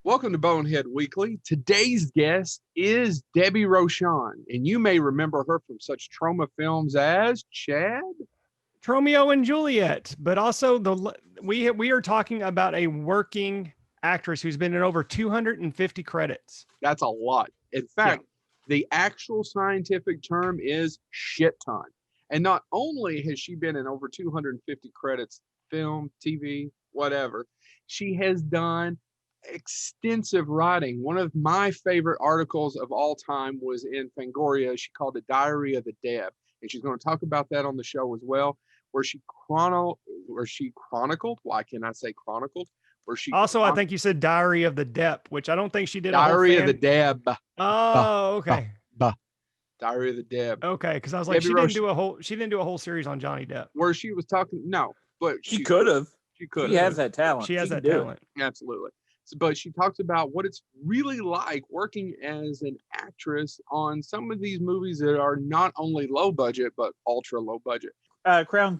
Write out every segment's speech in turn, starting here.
Welcome to Bonehead Weekly. Today's guest is Debbie Rochon, and you may remember her from such Troma films as Chad, Romeo and Juliet, but also we are talking about a working actress who's been in over 250 credits. That's a lot. In fact, the actual scientific term is shit ton. And not only has she been in over 250 credits, film, TV, whatever, she has done extensive writing. One of my favorite articles of all time was in Fangoria. She called it Diary of the Deb. And she's going to talk about that on the show as well, where she chronicled. Why can't I say chronicled? Where she also, I think you said Diary of the Depp, which I don't think she did. Diary of the Deb. Oh, okay. Diary of the Deb. Okay, because I was like, she didn't do a whole series on Johnny Depp where she was talking. No, but she could have. She has that talent. She has that talent. Absolutely. But she talks about what it's really like working as an actress on some of these movies that are not only low budget but ultra low budget. Scream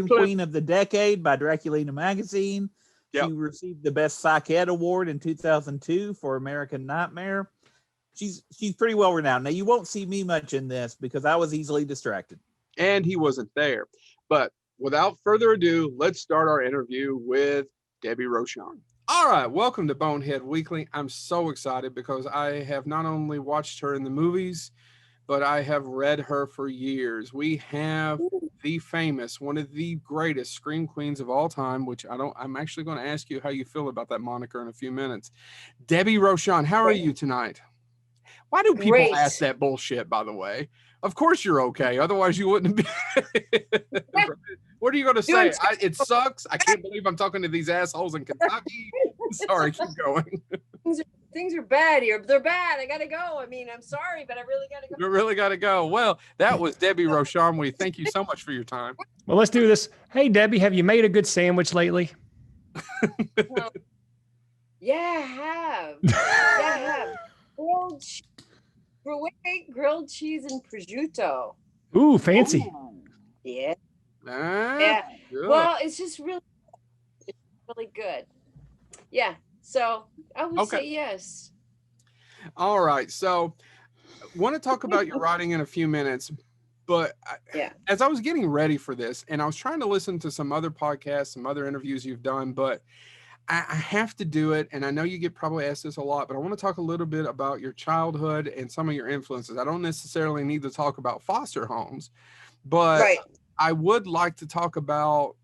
Queen of the Decade by Dracula magazine. Yep. She received the Best Psych Ed Award in 2002 for American Nightmare. She's pretty well renowned. Now, you won't see me much in this because I was easily distracted. And he wasn't there. But without further ado, let's start our interview with Debbie Rochon. All right, welcome to Bonehead Weekly. I'm so excited because I have not only watched her in the movies, but I have read her for years. We have the famous, one of the greatest scream queens of all time, which I'm actually going to ask you how you feel about that moniker in a few minutes. Debbie Rochon, how are you tonight? Why do people ask that bullshit, by the way? Of course you're okay. Otherwise you wouldn't be. What are you going to say? It sucks. I can't believe I'm talking to these assholes in Kentucky. Sorry, keep going. Things are bad here. They're bad. I got to go. I mean, I'm sorry, but I really got to go. You really got to go. Well, that was Debbie Rochon. We thank you so much for your time. Well, let's do this. Hey, Debbie, have you made a good sandwich lately? Yeah, I have. Grilled cheese and prosciutto. Ooh, fancy. Yeah. Yeah. Good. Well, it's really good. Yeah. So I would say yes. All right. So I want to talk about your writing in a few minutes. But as I was getting ready for this, and I was trying to listen to some other podcasts, some other interviews you've done, but I have to do it, and I know you get probably asked this a lot, but I want to talk a little bit about your childhood and some of your influences. I don't necessarily need to talk about foster homes, but I would like to talk about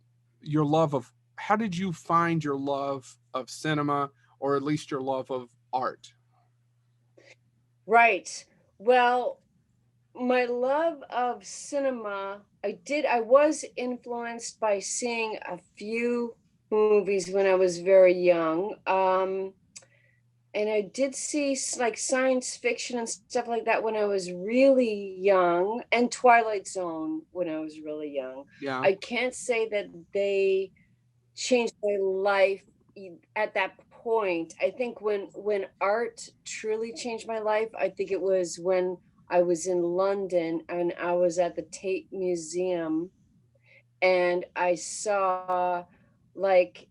your love of, how did you find your love of cinema, or at least your love of art? Right. Well, my love of cinema, I was influenced by seeing a few movies when I was very young, and I did see like science fiction and stuff like that when I was really young, and Twilight Zone when I was really young. I can't say that they changed my life at that point. I think when art truly changed my life, I think it was when I was in London and I was at the Tate Museum, and I saw, like,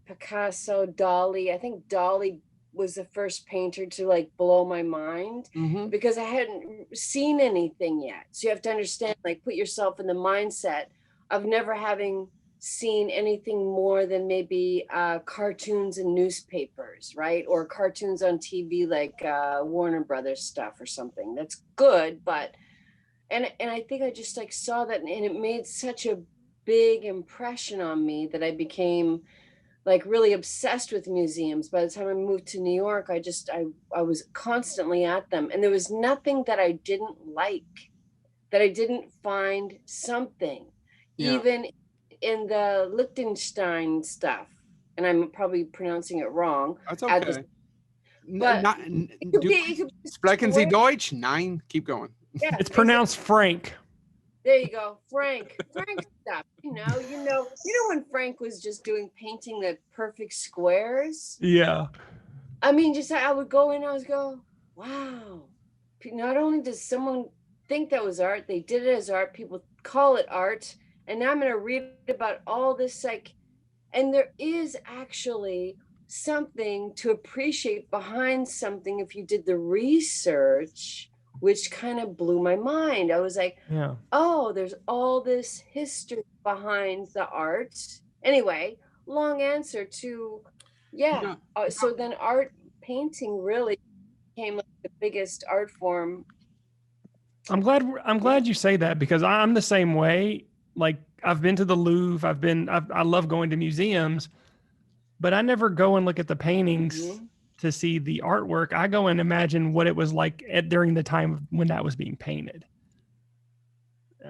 Picasso, Dali. I think Dali was the first painter to like blow my mind, because I hadn't seen anything yet. So you have to understand, like, put yourself in the mindset of never having seen anything more than maybe cartoons and newspapers, right? Or cartoons on TV, like Warner Brothers stuff or something. That's good, but and I think I just like saw that, and it made such a big impression on me that I became like really obsessed with museums. By the time I moved to New York, I was constantly at them, and there was nothing that I didn't like, that I didn't find something, even in the Liechtenstein stuff. And I'm probably pronouncing it wrong. That's okay. Sprechen Sie Deutsch? Nein. Keep going. Yeah, it's pronounced Frank. There you go, Frank stuff. You know when Frank was just painting the perfect squares. Yeah. I mean, just I would go in, I would go, wow. Not only does someone think that was art, they did it as art. People call it art, and now I'm going to read about all this, like, and there is actually something to appreciate behind something if you did the research, which kind of blew my mind. I was like, Yeah. oh, there's all this history behind the art. Anyway, long answer to, Yeah. so then painting really became like the biggest art form. I'm glad you say that, because I'm the same way. Like, I've been to the Louvre, I love going to museums, but I never go and look at the paintings to see the artwork. I go and imagine what it was like during the time when that was being painted.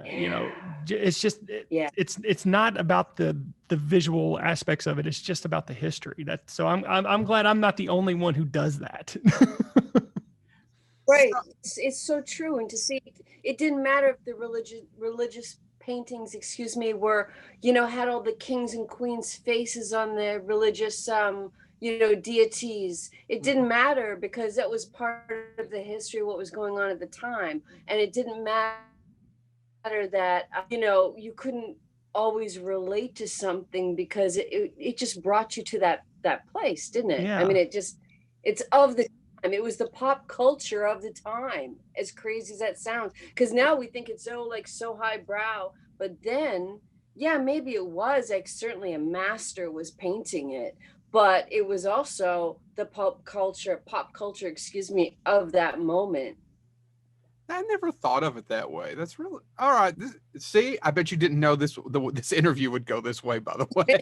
You know, it's just, it's not about the visual aspects of it. It's just about the history. So I'm glad I'm not the only one who does that. Right. It's so true. And to see, it didn't matter if the religious paintings, were, had all the kings and queens faces on the religious, deities. It didn't matter, because that was part of the history of what was going on at the time. And it didn't matter that, you couldn't always relate to something, because it just brought you to that place, didn't it? Yeah. I mean, it's of the time. It was the pop culture of the time, as crazy as that sounds, because now we think it's so highbrow, but then, maybe it was like, certainly a master was painting it, but it was also the pop culture, of that moment. I never thought of it that way. That's really all right. See, I bet you didn't know this interview would go this way, by the way.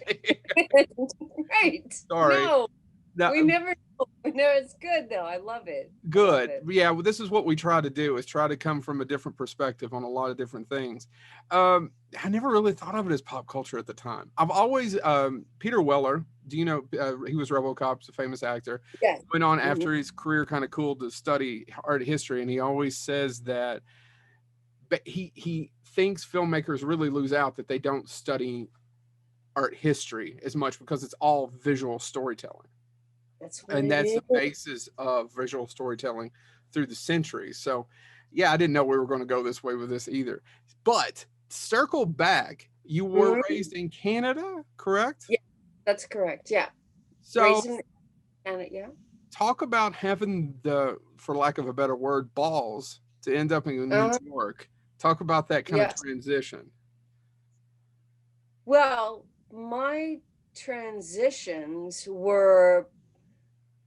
Right. Sorry. No, we never know. No, it's good though. I love it. Good. Yeah, well, this is what we try to do, is try to come from a different perspective on a lot of different things. I never really thought of it as pop culture at the time. I've always, Peter Weller, do you know, he was RoboCop's a famous actor. Yes. Went on after his career kind of cooled to study art history, and he always says that, but he thinks filmmakers really lose out that they don't study art history as much, because it's all visual storytelling. That's the basis of visual storytelling through the centuries. So, I didn't know we were going to go this way with this either. But circle back, you were raised in Canada, correct? Yeah, that's correct. Yeah. So, raised in Canada, talk about having the, for lack of a better word, balls to end up in New York. Talk about that kind of transition. Well, my transitions were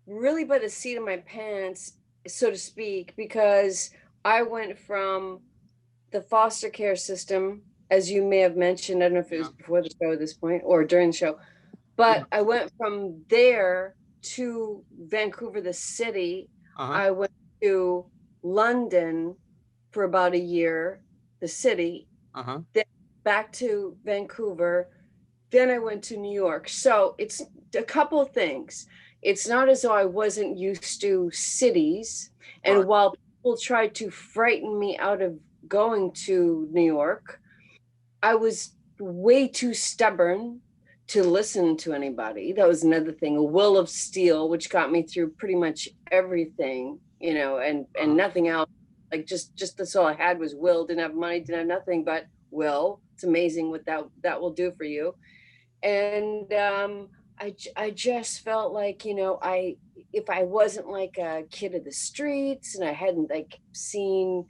really by the seat of my pants, so to speak, because I went from the foster care system, as you may have mentioned. I don't know if it was before the show at this point or during the show, but I went from there to Vancouver, the city. I went to London for about a year, the city, then back to Vancouver. Then I went to New York. So it's a couple of things. It's not as though I wasn't used to cities. And while people tried to frighten me out of going to New York, I was way too stubborn to listen to anybody. That was another thing, a will of steel, which got me through pretty much everything, and nothing else. Like just that's all I had was will. Didn't have money, didn't have nothing but will. It's amazing what that will do for you. And I just felt like, if I wasn't like a kid of the streets and I hadn't like seen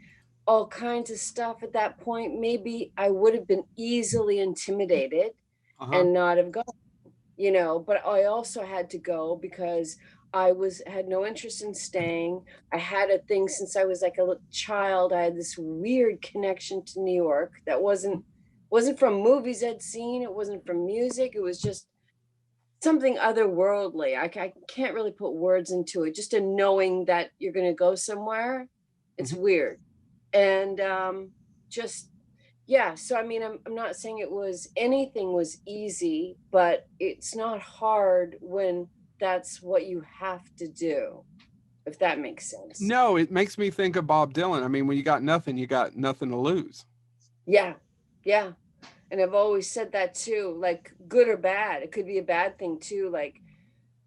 all kinds of stuff at that point, maybe I would have been easily intimidated and not have gone, but I also had to go because I had no interest in staying. I had a thing since I was like a little child. I had this weird connection to New York that wasn't from movies I'd seen. It wasn't from music. It was just something otherworldly. I can't really put words into it. Just a knowing that you're going to go somewhere. It's weird. And so I mean, I'm not saying anything was easy, but it's not hard when that's what you have to do, if that makes sense. No, it makes me think of Bob Dylan. I mean, when you got nothing to lose. Yeah. And I've always said that too, like good or bad. It could be a bad thing too. Like,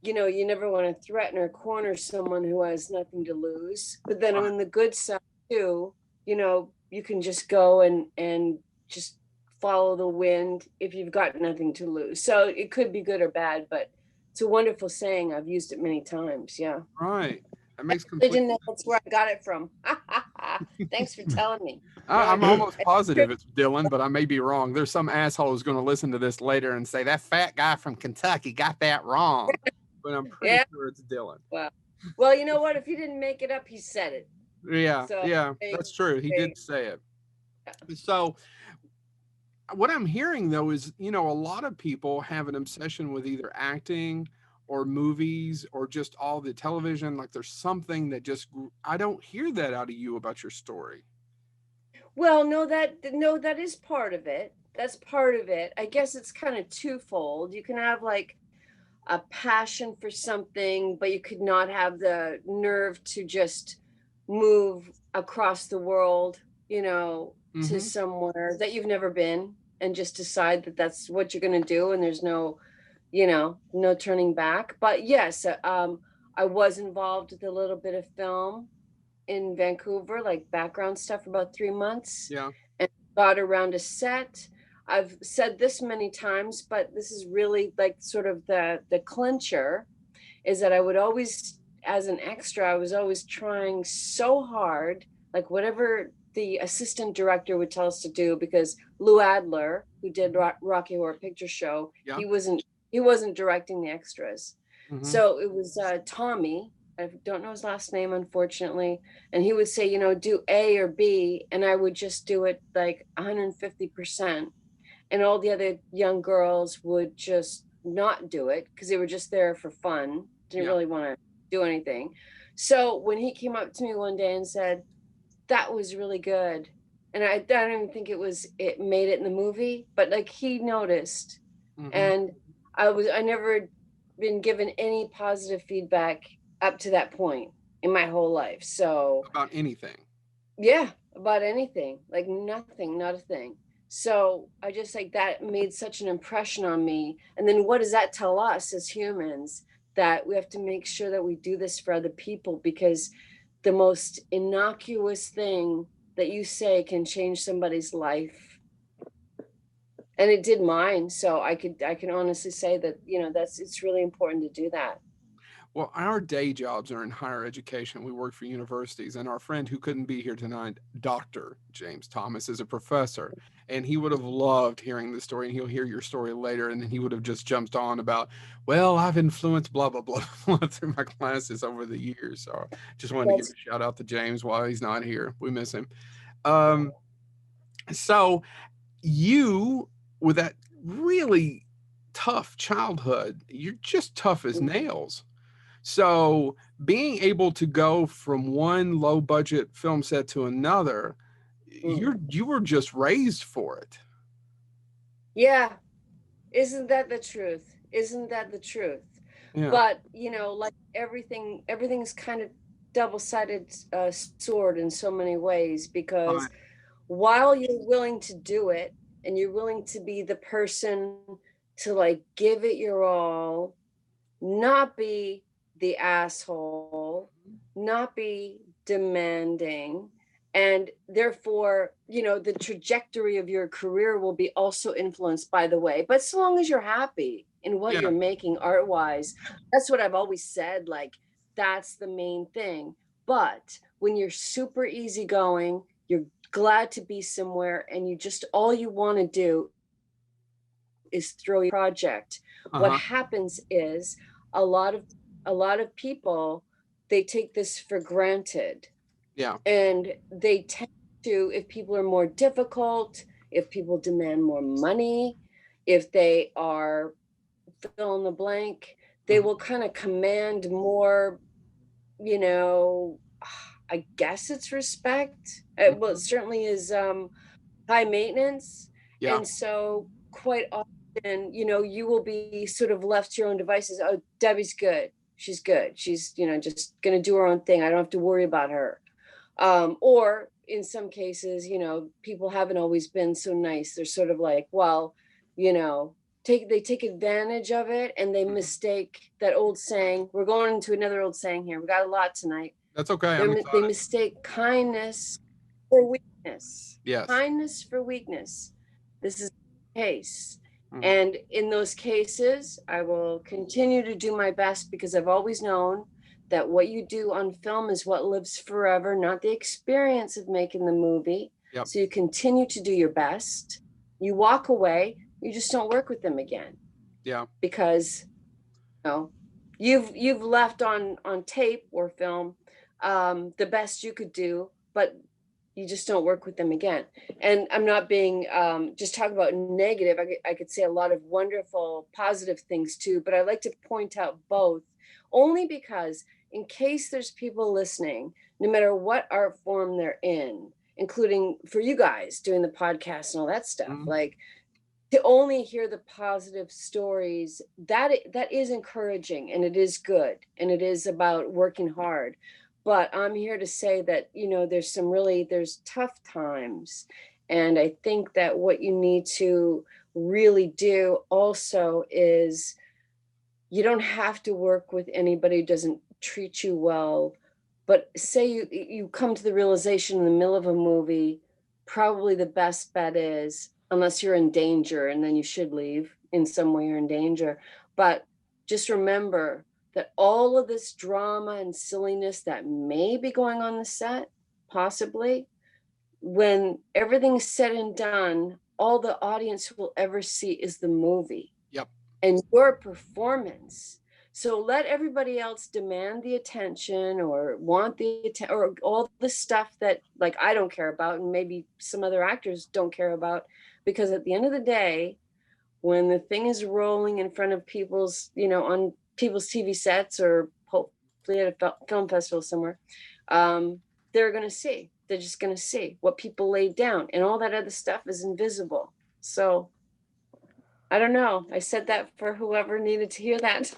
you never want to threaten or corner someone who has nothing to lose. But then on the good side too, you can just go and just follow the wind if you've got nothing to lose. So it could be good or bad, but It's a wonderful saying. I've used it many times. Yeah. Right. That makes I complete didn't know that's where I got it from. Thanks for telling me. I'm almost positive it's Dylan, but I may be wrong. There's some asshole who's going to listen to this later and say that fat guy from Kentucky got that wrong. But I'm pretty Yeah. sure it's Dylan. Well, you know what? If he didn't make it up, he said it. Yeah, So, yeah, that's true. He did say it. So what I'm hearing though is, a lot of people have an obsession with either acting or movies or just all the television. Like there's something that I don't hear that out of you about your story. Well, no, that is part of it. That's part of it. I guess it's kind of twofold. You can have like a passion for something, but you could not have the nerve to just move across the world, to somewhere that you've never been and just decide that that's what you're going to do. And there's no turning back. But yes, I was involved with a little bit of film in Vancouver, like background stuff for about 3 months. Yeah. And got around a set. I've said this many times, but this is really like sort of the clincher, is that I would always, as an extra, I was always trying so hard, like whatever the assistant director would tell us to do, because Lou Adler, who did Rocky Horror Picture Show, he wasn't directing the extras. So it was Tommy. I don't know his last name, unfortunately. And he would say, do A or B. And I would just do it like 150%. And all the other young girls would just not do it because they were just there for fun. Didn't really want to do anything. So when he came up to me one day and said, that was really good. And I don't even think it made it in the movie, but like he noticed. And I never been given any positive feedback up to that point in my whole life. So about anything. Yeah, about anything. Like nothing, not a thing. So I just like that made such an impression on me. And then what does that tell us as humans? That we have to make sure that we do this for other people, because the most innocuous thing that you say can change somebody's life. And it did mine. So I can honestly say that, it's really important to do that. Well, our day jobs are in higher education. We work for universities, and our friend who couldn't be here tonight, Dr. James Thomas, is a professor, and he would have loved hearing the story, and he'll hear your story later, and then he would have just jumped on about, well, I've influenced blah, blah, blah, blah through my classes over the years. So just wanted to give a shout out to James while he's not here. We miss him. So you, with that really tough childhood, you're just tough as nails. So being able to go from one low budget film set to another, you were just raised for it. Yeah. Isn't that the truth? Isn't that the truth? Yeah. But, like everything's kind of double-sided sword in so many ways, because while you're willing to do it and you're willing to be the person to like give it your all, not be the asshole, not be demanding, and therefore, the trajectory of your career will be also influenced by the way. But so long as you're happy in what you're making art-wise, that's what I've always said, like that's the main thing. But when you're super easygoing, you're glad to be somewhere, and you just all you want to do is throw your project. What happens is a lot of people, they take this for granted. Yeah. And they tend to, if people are more difficult, if people demand more money, if they are fill in the blank, they will kind of command more, I guess it's respect. Well, it certainly is high maintenance. Yeah. And so quite often, you will be sort of left to your own devices. Oh, Debbie's good. She's good. She's, just going to do her own thing. I don't have to worry about her. Or in some cases, people haven't always been so nice. They're sort of like, well, they take advantage of it, and they mistake that old saying. We're going into another old saying here. We got a lot tonight. That's okay. They mistake kindness for weakness. Yes. Kindness for weakness. This is the case. And in those cases, I will continue to do my best because I've always known that what you do on film is what lives forever, not the experience of making the movie. Yep. So you continue to do your best. You walk away, you just don't work with them again. Yeah. Because you've left on tape or film the best you could do, but you just don't work with them again. And I'm not being just talk about negative. I could say a lot of wonderful, positive things too, but I like to point out both, only because in case there's people listening, no matter what art form they're in, including for you guys doing the podcast and all that stuff, like to only hear the positive stories, that is encouraging, and it is good, and it is about working hard. But I'm here to say that, there's tough times. And I think that what you need to really do also is you don't have to work with anybody who doesn't treat you well. But say you come to the realization in the middle of a movie, probably the best bet is, unless you're in danger, and then you should leave in some way, you're in danger. But just remember that all of this drama and silliness that may be going on the set, possibly, when everything's said and done, all the audience will ever see is the movie. Yep. And your performance. So let everybody else demand the attention or want the or all the stuff that like I don't care about, and maybe some other actors don't care about, because at the end of the day, when the thing is rolling in front of people's, on people's TV sets or hopefully at a film festival somewhere, they're just going to see what people laid down, and all that other stuff is invisible. So I don't know. I said that for whoever needed to hear that.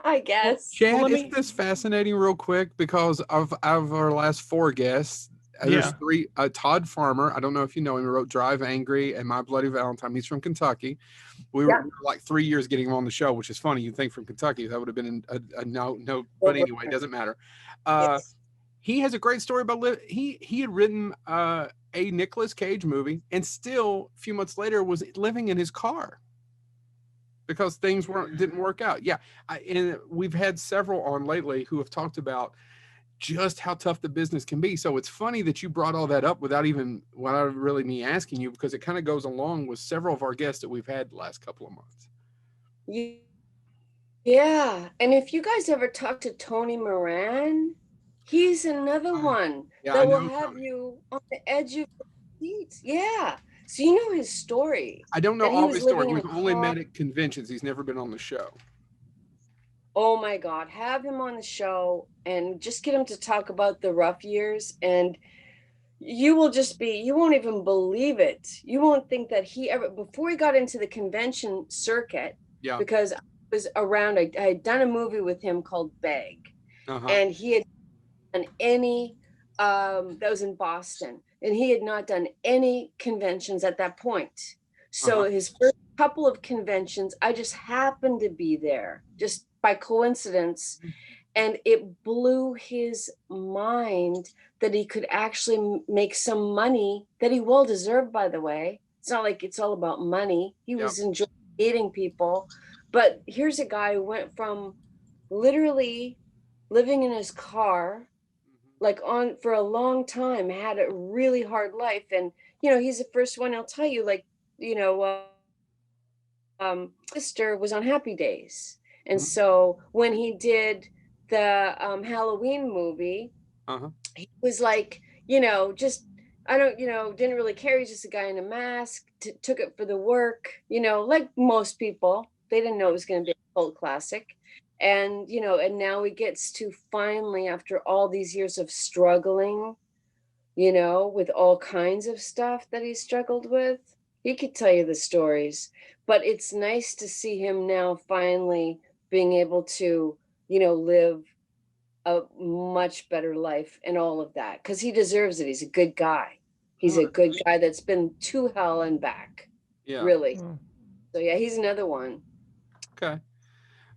I guess. Chad, isn't this fascinating real quick? Because of our last 4 guests, there's 3, Todd Farmer, I don't know if you know him, he wrote Drive Angry and My Bloody Valentine. He's from Kentucky. We were like 3 years getting him on the show, which is funny. You'd think from Kentucky, that would have been a no, but anyway, it doesn't matter. Yes. He has a great story about, he had written a Nicolas Cage movie, and still a few months later was living in his car because things didn't work out. Yeah. And we've had several on lately who have talked about just how tough the business can be. So it's funny that you brought all that up without really me asking you, because it kind of goes along with several of our guests that we've had the last couple of months. Yeah. And if you guys ever talk to Tony Moran, he's another one that will have you on the edge of your seat. Yeah. So you know his story. I don't know all his story. We've only met at conventions. He's never been on the show. Oh my God. Have him on the show and just get him to talk about the rough years, and you won't even believe it. You won't think that before he got into the convention circuit, because I was around, I had done a movie with him called Beg, and he had done that was in Boston, and he had not done any conventions at that point. So his first couple of conventions, I just happened to be there just by coincidence. And it blew his mind that he could actually make some money that he well deserved, by the way. It's not like it's all about money. He was enjoying meeting people. But here's a guy who went from literally living in his car, for a long time, had a really hard life. And, he's the first one, I'll tell you, sister was on Happy Days. And so when he did the Halloween movie, he was didn't really care. He's just a guy in a mask, took it for the work, like most people. They didn't know it was going to be a cult classic. And, and now he gets to finally, after all these years of struggling, with all kinds of stuff that he struggled with, he could tell you the stories. But it's nice to see him now finally being able to, live a much better life and all of that, because he deserves it. He's a good guy. He's a good guy that's been to hell and back. Yeah. Really. So yeah, he's another one. Okay.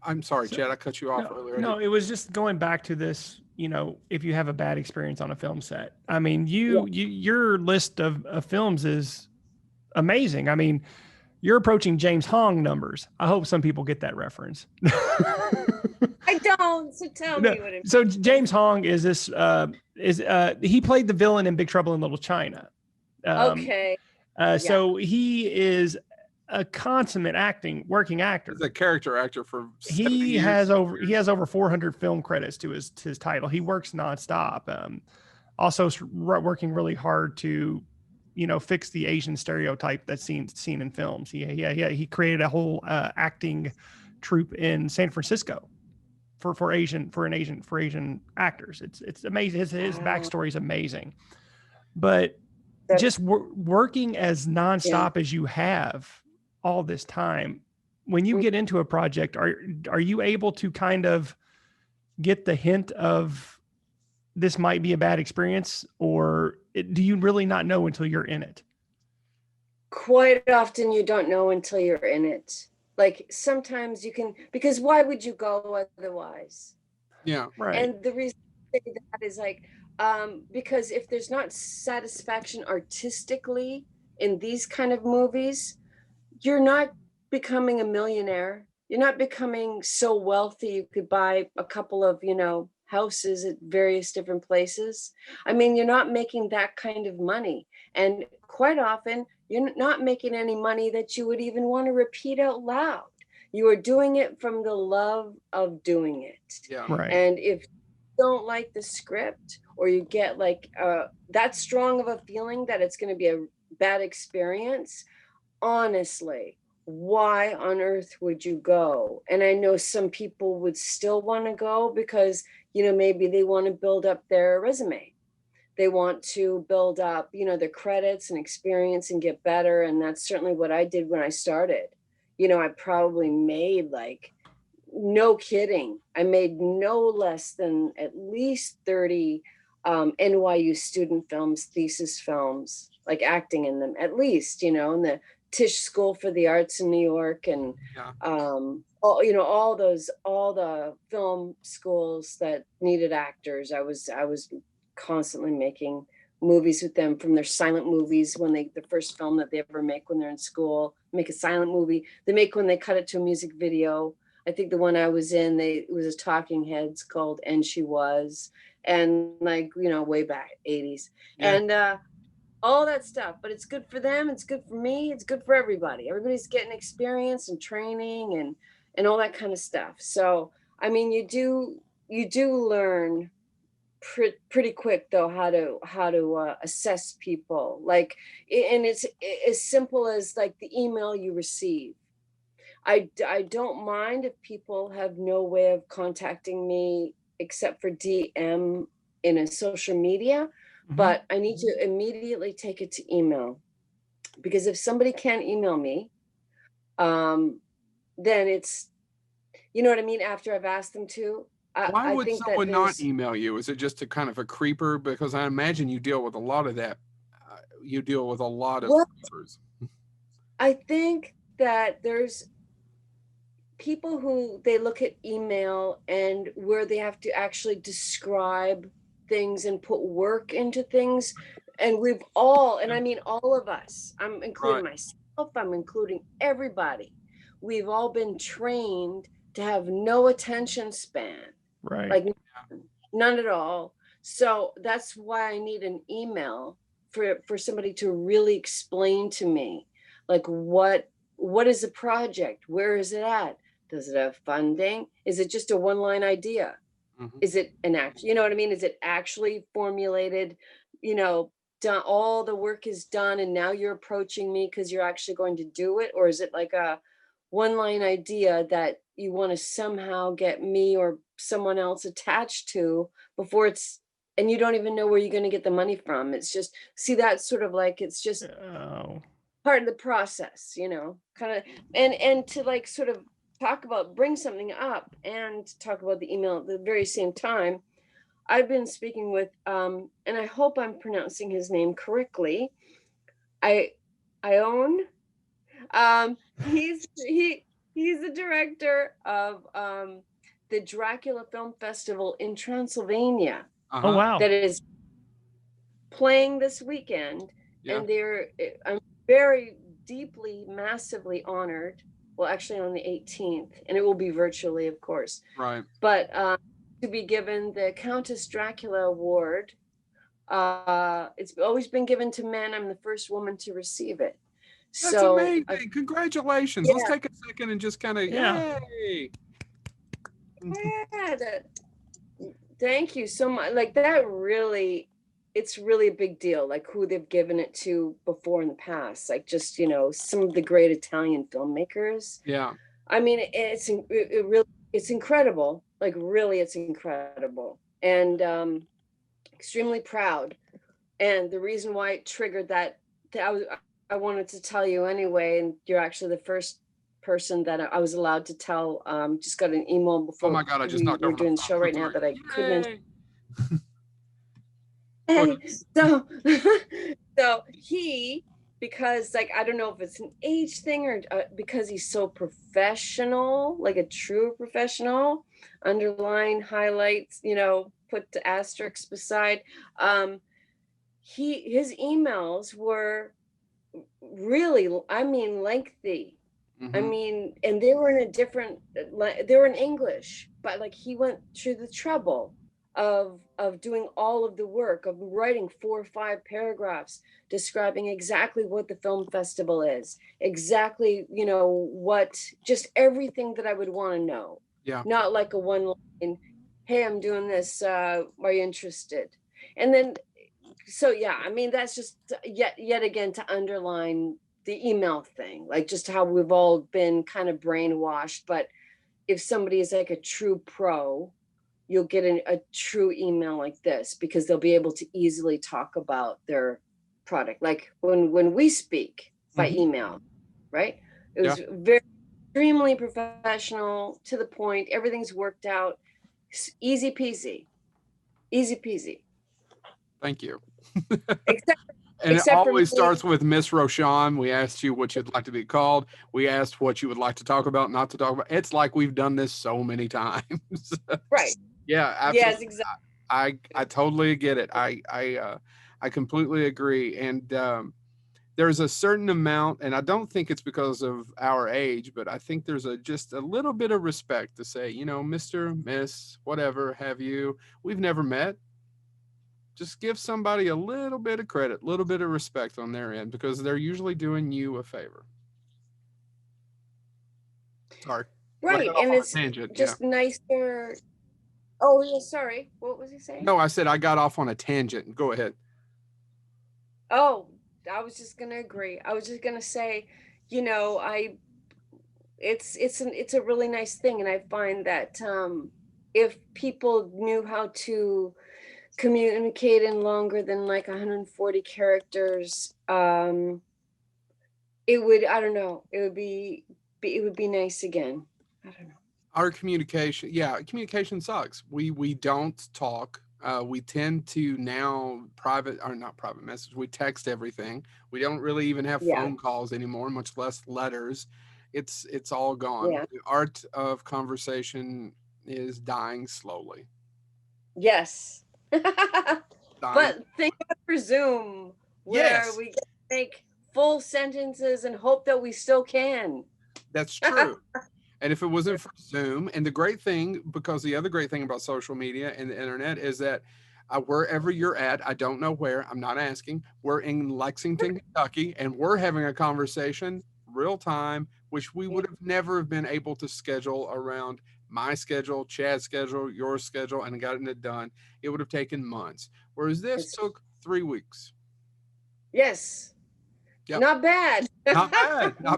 I'm sorry, Chad, I cut you off earlier. No, it was just going back to this, if you have a bad experience on a film set. I mean, your list of films is amazing. I mean, You're approaching James Hong numbers. I hope some people get that reference. I don't. So tell me what it. So James Hong is this he played the villain in Big Trouble in Little China. Okay. So he is a consummate working actor. He's a character actor for 70 He years. has over 400 film credits to his title. He works nonstop. Also working really hard to, fix the Asian stereotype that's seen in films. He created a whole acting troupe in San Francisco for Asian actors. It's amazing. His backstory is amazing, but just working as nonstop as you have all this time, when you get into a project, are you able to kind of get the hint of this might be a bad experience, or do you really not know until you're in it? Quite often you don't know until you're in it. Like sometimes you can, because why would you go otherwise? Yeah. Right. And the reason I say that is like, because if there's not satisfaction artistically in these kind of movies, you're not becoming a millionaire. You're not becoming so wealthy you could buy a couple of, houses at various different places. I mean, you're not making that kind of money. And quite often, you're not making any money that you would even want to repeat out loud. You are doing it from the love of doing it. Yeah. Right. And if you don't like the script, or you get like that strong of a feeling that it's going to be a bad experience, honestly, why on earth would you go? And I know some people would still want to go because, maybe they want to build up their resume. They want to build up, their credits and experience and get better. And that's certainly what I did when I started. I probably made no kidding, I made no less than at least 30 NYU student films, thesis films, like acting in them, at least, in the Tisch School for the Arts in New York, and all the film schools that needed actors. I was constantly making movies with them, from their silent movies the first film that they ever make when they're in school, make a silent movie. They make when they cut it to a music video. I think the one I was in, it was a Talking Heads called And She Was, and way back 80s. Yeah. And all that stuff, but it's good for them. It's good for me. It's good for everybody. Everybody's getting experience and training and all that kind of stuff. So, I mean, you do learn pretty quick though how to assess people. And it's as simple as like the email you receive. I don't mind if people have no way of contacting me except for DM in a social media. But I need to immediately take it to email, because if somebody can't email me, then it's, you know what I mean? After I've asked them to. Why would someone not email you? Is it just a kind of a creeper? Because I imagine you deal with a lot of that. You deal with a lot of creepers. I think that there's people who they look at email and where they have to actually describe things and put work into things, and we've all, and I mean all of us, I'm including myself, I'm including everybody, we've all been trained to have no attention span, right? Like none at all. So that's why I need an email for somebody to really explain to me, like what is the project, where is it at, does it have funding, is it just a one-line idea? Is it an act? You know what I mean? Is it actually formulated? Done, all the work is done, and now you're approaching me because you're actually going to do it? Or is it like a one-line idea that you want to somehow get me or someone else attached to before it's, and you don't even know where you're going to get the money from? It's just, see, that's sort of like, it's just part of the process, kind of, and to like sort of talk about, bring something up and talk about the email at the very same time. I've been speaking with, and I hope I'm pronouncing his name correctly, Ione. He's the director of the Dracula Film Festival in Transylvania. Oh wow! That is playing this weekend, and I'm very, deeply, massively honored. Well, actually on the 18th, and it will be virtually, of course. Right. But to be given the Countess Dracula Award. It's always been given to men. I'm the first woman to receive it. That's amazing. Congratulations. Yeah. Let's take a second and just kind of, yay. Yeah, thank you so much. Like that really, it's really a big deal, like who they've given it to before in the past. Like just, some of the great Italian filmmakers. Yeah. I mean, it's incredible. Like really, it's incredible. And extremely proud. And the reason why it triggered that I wanted to tell you anyway, and you're actually the first person that I was allowed to tell. Just got an email before. Oh my God, I just knocked we're over doing my the show phone. right now that I couldn't. Hey. So he, because like I don't know if it's an age thing or because he's so professional, like a true professional, underline, highlights, put the asterisks beside. His emails were really, lengthy. Mm-hmm. I mean, and they were they were in English, but like he went through the trouble of doing all of the work of writing 4 or 5 paragraphs describing exactly what the film festival is, exactly, what, just everything that I would want to know. Yeah. Not like a one line, hey, I'm doing this, are you interested? And then, so yeah, I mean, that's just yet again to underline the email thing, like just how we've all been kind of brainwashed. But if somebody is like a true pro, you'll get a true email like this because they'll be able to easily talk about their product. Like when we speak by email, right? It was very extremely professional, to the point. Everything's worked out. Easy peasy. Easy peasy. Thank you. And it always starts with Miss Rochon. We asked you what you'd like to be called. We asked what you would like to talk about, not to talk about. It's like we've done this so many times. Right. Yeah, absolutely. Yes, exactly. I totally get it. I completely agree. And there's a certain amount, and I don't think it's because of our age, but I think there's just a little bit of respect to say, Mr., Miss, whatever have you. We've never met. Just give somebody a little bit of credit, a little bit of respect on their end, because they're usually doing you a favor. Sorry. Right. And it's just nicer. Oh, yeah. Sorry. What was he saying? No, I said I got off on a tangent. Go ahead. Oh, I was just going to agree. I was just going to say, it's a really nice thing. And I find that if people knew how to communicate in longer than like 140 characters, it would be nice again. I don't know. Our communication sucks. We don't talk. We tend to now not private message. We text everything. We don't really even have phone calls anymore, much less letters. It's all gone. Yeah. The art of conversation is dying slowly. Yes. But think for Zoom, where we can make full sentences and hope that we still can. That's true. And if it wasn't for Zoom, and the other great thing about social media and the internet is that wherever you're at, I don't know where, I'm not asking, we're in Lexington, Kentucky, and we're having a conversation real time, which we would have never been able to schedule around my schedule, Chad's schedule, your schedule, and gotten it done. It would have taken months. Whereas this took 3 weeks. Yes. Yep. Not bad. Not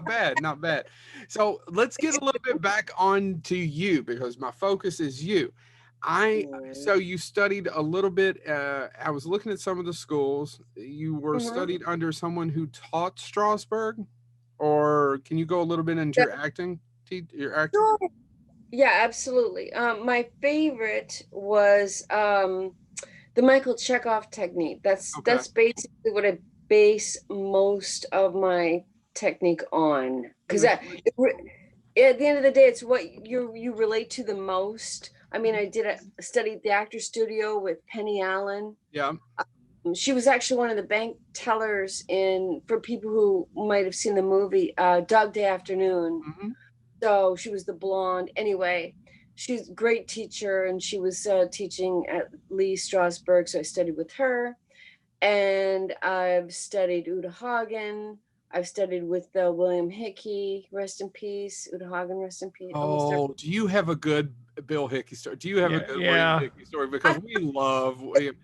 bad. So let's get a little bit back on to you, because my focus is you. So you studied a little bit. I was looking at some of the schools. You were studied under someone who taught Strasbourg, or can you go a little bit into your acting? Sure. Yeah, absolutely. My favorite was the Michael Chekhov technique. That's basically what I base most of my technique on, because at the end of the day, it's what you relate to the most. I mean, I studied the actor studio with Penny Allen. Yeah. she was actually one of the bank tellers for people who might have seen the movie Dog Day Afternoon. Mm-hmm. So she was the blonde. Anyway, she's a great teacher, and she was teaching at Lee Strasberg, so I studied with her. And I've studied Uta Hagen. I've studied with William Hickey, rest in peace. Uta Hagen, rest in peace. Oh, do you have a good Bill Hickey story? Do you have a good William Hickey story? Because we love William.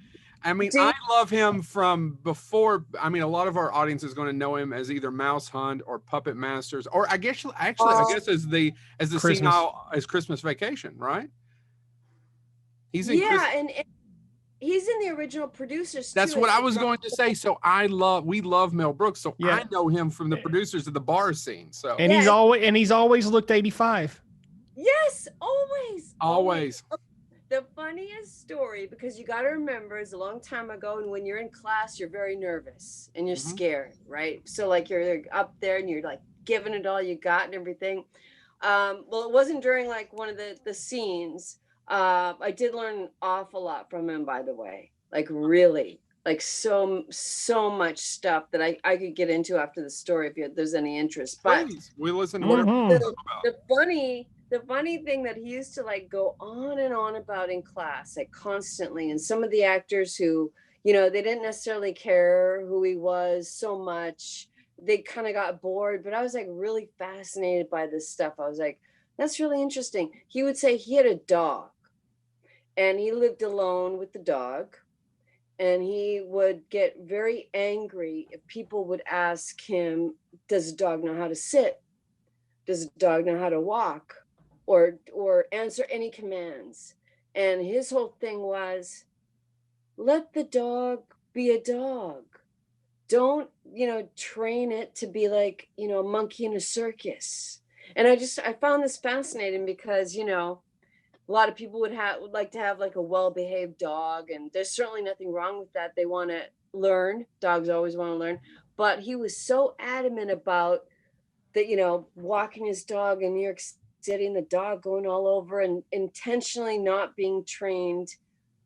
I mean, I love him from before. I mean, a lot of our audience is going to know him as either Mouse Hunt or Puppet Masters, or I guess as the senile as Christmas Vacation, right? He's in and he's in the original producers too. That's what I was going to say. So we love Mel Brooks. So I know him from the producers of the bar scene. So and he's always looked 85. Yes, always. The funniest story, because you got to remember, it's a long time ago, and when you're in class, you're very nervous and you're scared, right? So like you're up there and you're like giving it all you got and everything. Well, it wasn't during like one of the scenes. I did learn an awful lot from him, by the way, like really, like so much stuff that I could get into after the story if there's any interest. But please, we listen to what the funny thing that he used to like go on and on about in class, like constantly, and some of the actors who, they didn't necessarily care who he was so much, they kind of got bored, but I was like really fascinated by this stuff. I was like, that's really interesting. He would say he had a dog and he lived alone with the dog, and he would get very angry if people would ask him, does the dog know how to sit? Does the dog know how to walk? Or answer any commands. And his whole thing was, let the dog be a dog. Don't, train it to be like, a monkey in a circus. And I found this fascinating because, a lot of people would like to have like a well-behaved dog, and there's certainly nothing wrong with that. They want to learn. Dogs always want to learn. But he was so adamant about that, walking his dog in New York City, and the dog going all over, and intentionally not being trained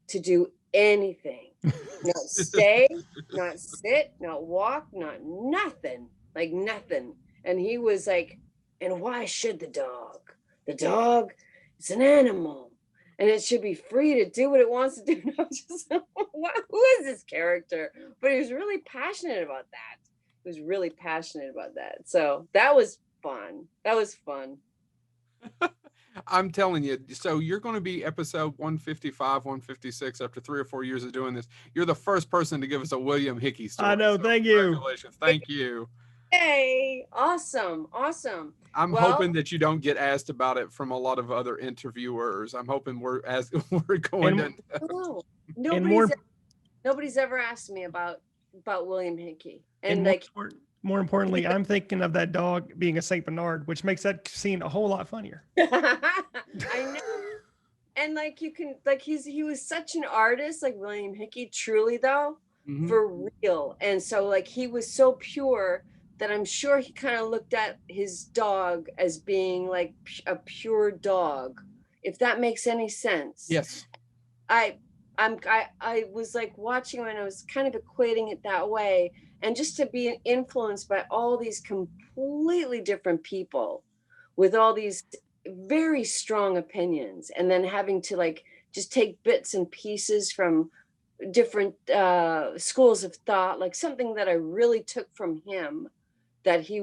to do anything. Not stay, not sit, not walk, not nothing. Like nothing. And he was like, and why should the dog? The dog is an animal, and it should be free to do what it wants to do. And I was just, who is this character? But he was really passionate about that. So that was fun. I'm telling you, so you're going to be episode 155, 156 after 3 or 4 years of doing this. You're the first person to give us a William Hickey story. I know. So thank you. Congratulations. Thank you. Hey, awesome. I'm hoping that you don't get asked about it from a lot of other interviewers. I'm hoping we're going to. Nobody's ever asked me about William Hickey. And more importantly, I'm thinking of that dog being a Saint Bernard, which makes that scene a whole lot funnier. I know. And he was such an artist, like William Hickey, truly though, for real. And so he was so pure that I'm sure he kind of looked at his dog as being like a pure dog, if that makes any sense. Yes. I was like watching him, and I was kind of equating it that way. And just to be influenced by all these completely different people with all these very strong opinions, and then having to just take bits and pieces from different schools of thought, like something that I really took from him that he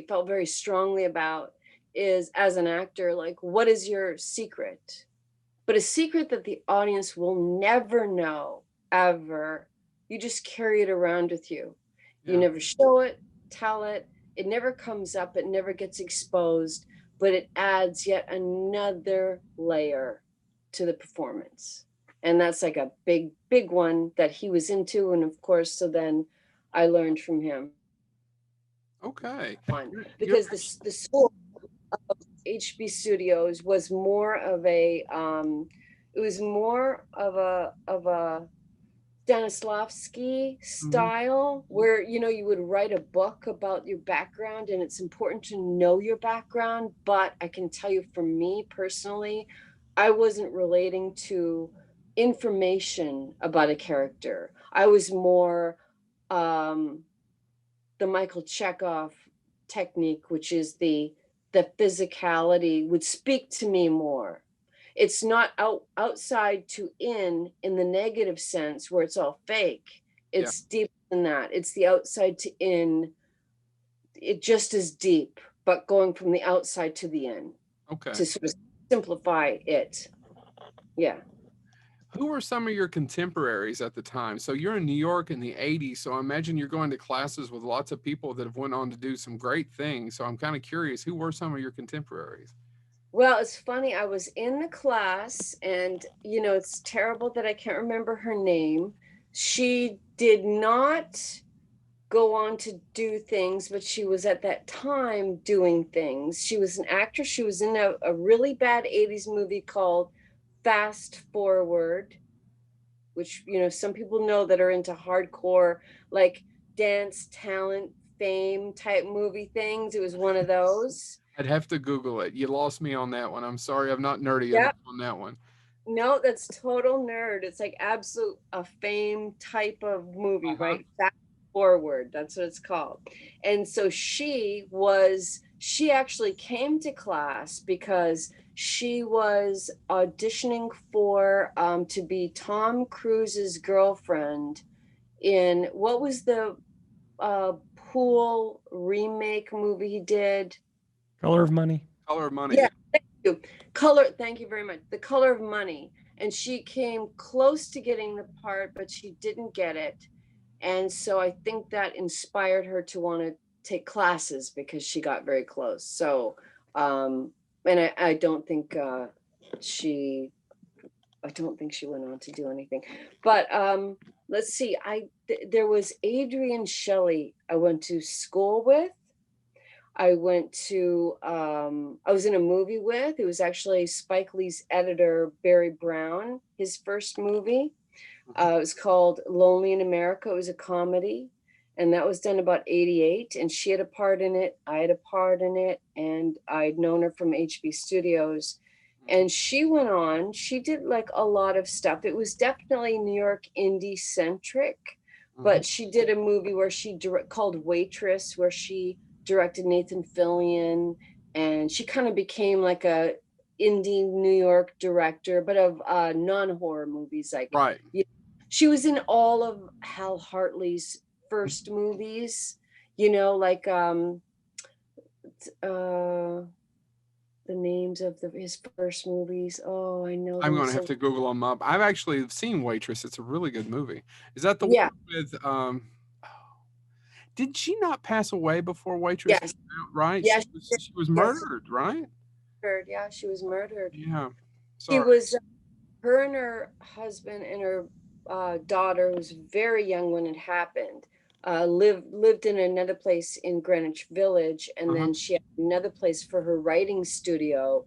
felt very strongly about is, as an actor, what is your secret? But a secret that the audience will never know, ever. You just carry it around with you. You never show it, tell it. It never comes up. It never gets exposed, but it adds yet another layer to the performance. And that's like a big, big one that he was into. And of course, so then I learned from him. Okay. Because the school of HB Studios was more of a, Stanislavski style, where you would write a book about your background, and it's important to know your background. But I can tell you, for me personally, I wasn't relating to information about a character. I was more the Michael Chekhov technique, which is the physicality would speak to me more. It's not outside to in the negative sense where it's all fake. It's deeper than that. It's the outside to in. It just is deep, but going from the outside to the in. Okay. To sort of simplify it. Yeah. Who were some of your contemporaries at the time? So you're in New York in the 80s, so I imagine you're going to classes with lots of people that have went on to do some great things. So I'm kind of curious, who were some of your contemporaries? Well, it's funny. I was in the class, and it's terrible that I can't remember her name. She did not go on to do things, but she was at that time doing things. She was an actress. She was in a really bad 80s movie called Fast Forward, which some people know that are into hardcore, like dance talent fame type movie things. It was one of those. I'd have to Google it. You lost me on that one. I'm sorry, I'm not nerdy enough on that one. No, that's total nerd. It's like absolute a fame type of movie, right? Fast Forward, that's what it's called. And so she actually came to class because she was auditioning for to be Tom Cruise's girlfriend in what was the pool remake movie he did? Color of Money. Color of Money. Yeah, thank you. Thank you very much. The Color of Money. And she came close to getting the part, but she didn't get it. And so I think that inspired her to want to take classes because she got very close. So, and I don't think she went on to do anything. But let's see. There was Adrienne Shelley I went to school with. I was in a movie with. It was actually Spike Lee's editor, Barry Brown, his first movie. It was called Lonely in America. It was a comedy, and that was done about 88. And she had a part in it. I had a part in it, and I'd known her from HB Studios. And she went on. She did like a lot of stuff. It was definitely New York indie centric, but she did a movie where called Waitress, where she directed Nathan Fillion, and she kind of became like a indie New York director, but of non-horror movies. Like, she was in all of Hal Hartley's first movies, like the names of his first movies. Oh, I know. I'm going to have to Google them up. I've actually seen Waitress. It's a really good movie. Is that the one with did she not pass away before Waitress came out, right? Yeah, she was murdered, right? Yeah, she was murdered. Yeah. She was, her and her husband and her daughter, who was very young when it happened, lived in another place in Greenwich Village, and then she had another place for her writing studio.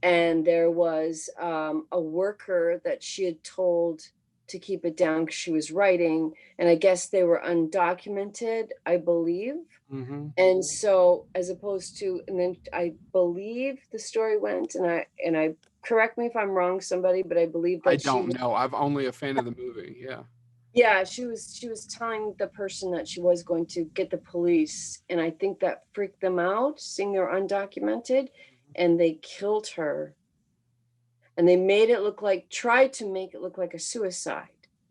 And there was a worker that she had told to keep it down because she was writing, and I guess they were undocumented, I believe. And so, as opposed to, and then I believe the story went, and I correct me if I'm wrong, somebody, but I believe that I don't know. I'm only a fan of the movie. Yeah, she was telling the person that she was going to get the police, and I think that freaked them out, seeing they're undocumented, and they killed her. And they tried to make it look like a suicide.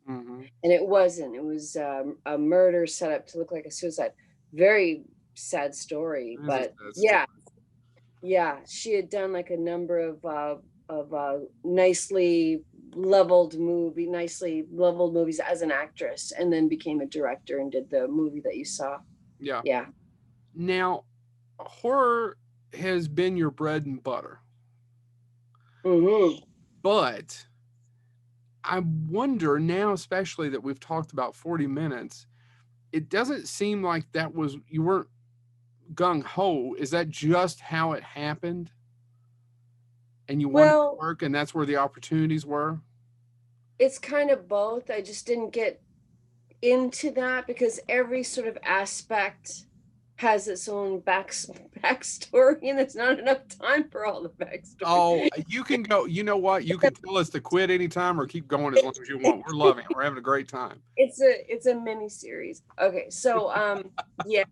And it wasn't. It was a murder set up to look like a suicide. Very sad story. But yeah, she had done like a number of nicely leveled movies as an actress, and then became a director and did the movie that you saw. Yeah. Now, horror has been your bread and butter. But I wonder now, especially that we've talked about 40 minutes, it doesn't seem like you weren't gung-ho. Is that just how it happened? And you wanted to work, and that's where the opportunities were? It's kind of both. I just didn't get into that because every sort of aspect has its own backstory, and there's not enough time for all the backstory. Oh, you can go. You know what? You can tell us to quit anytime or keep going as long as you want. We're loving it. We're having a great time. It's a mini series. Okay, so yeah,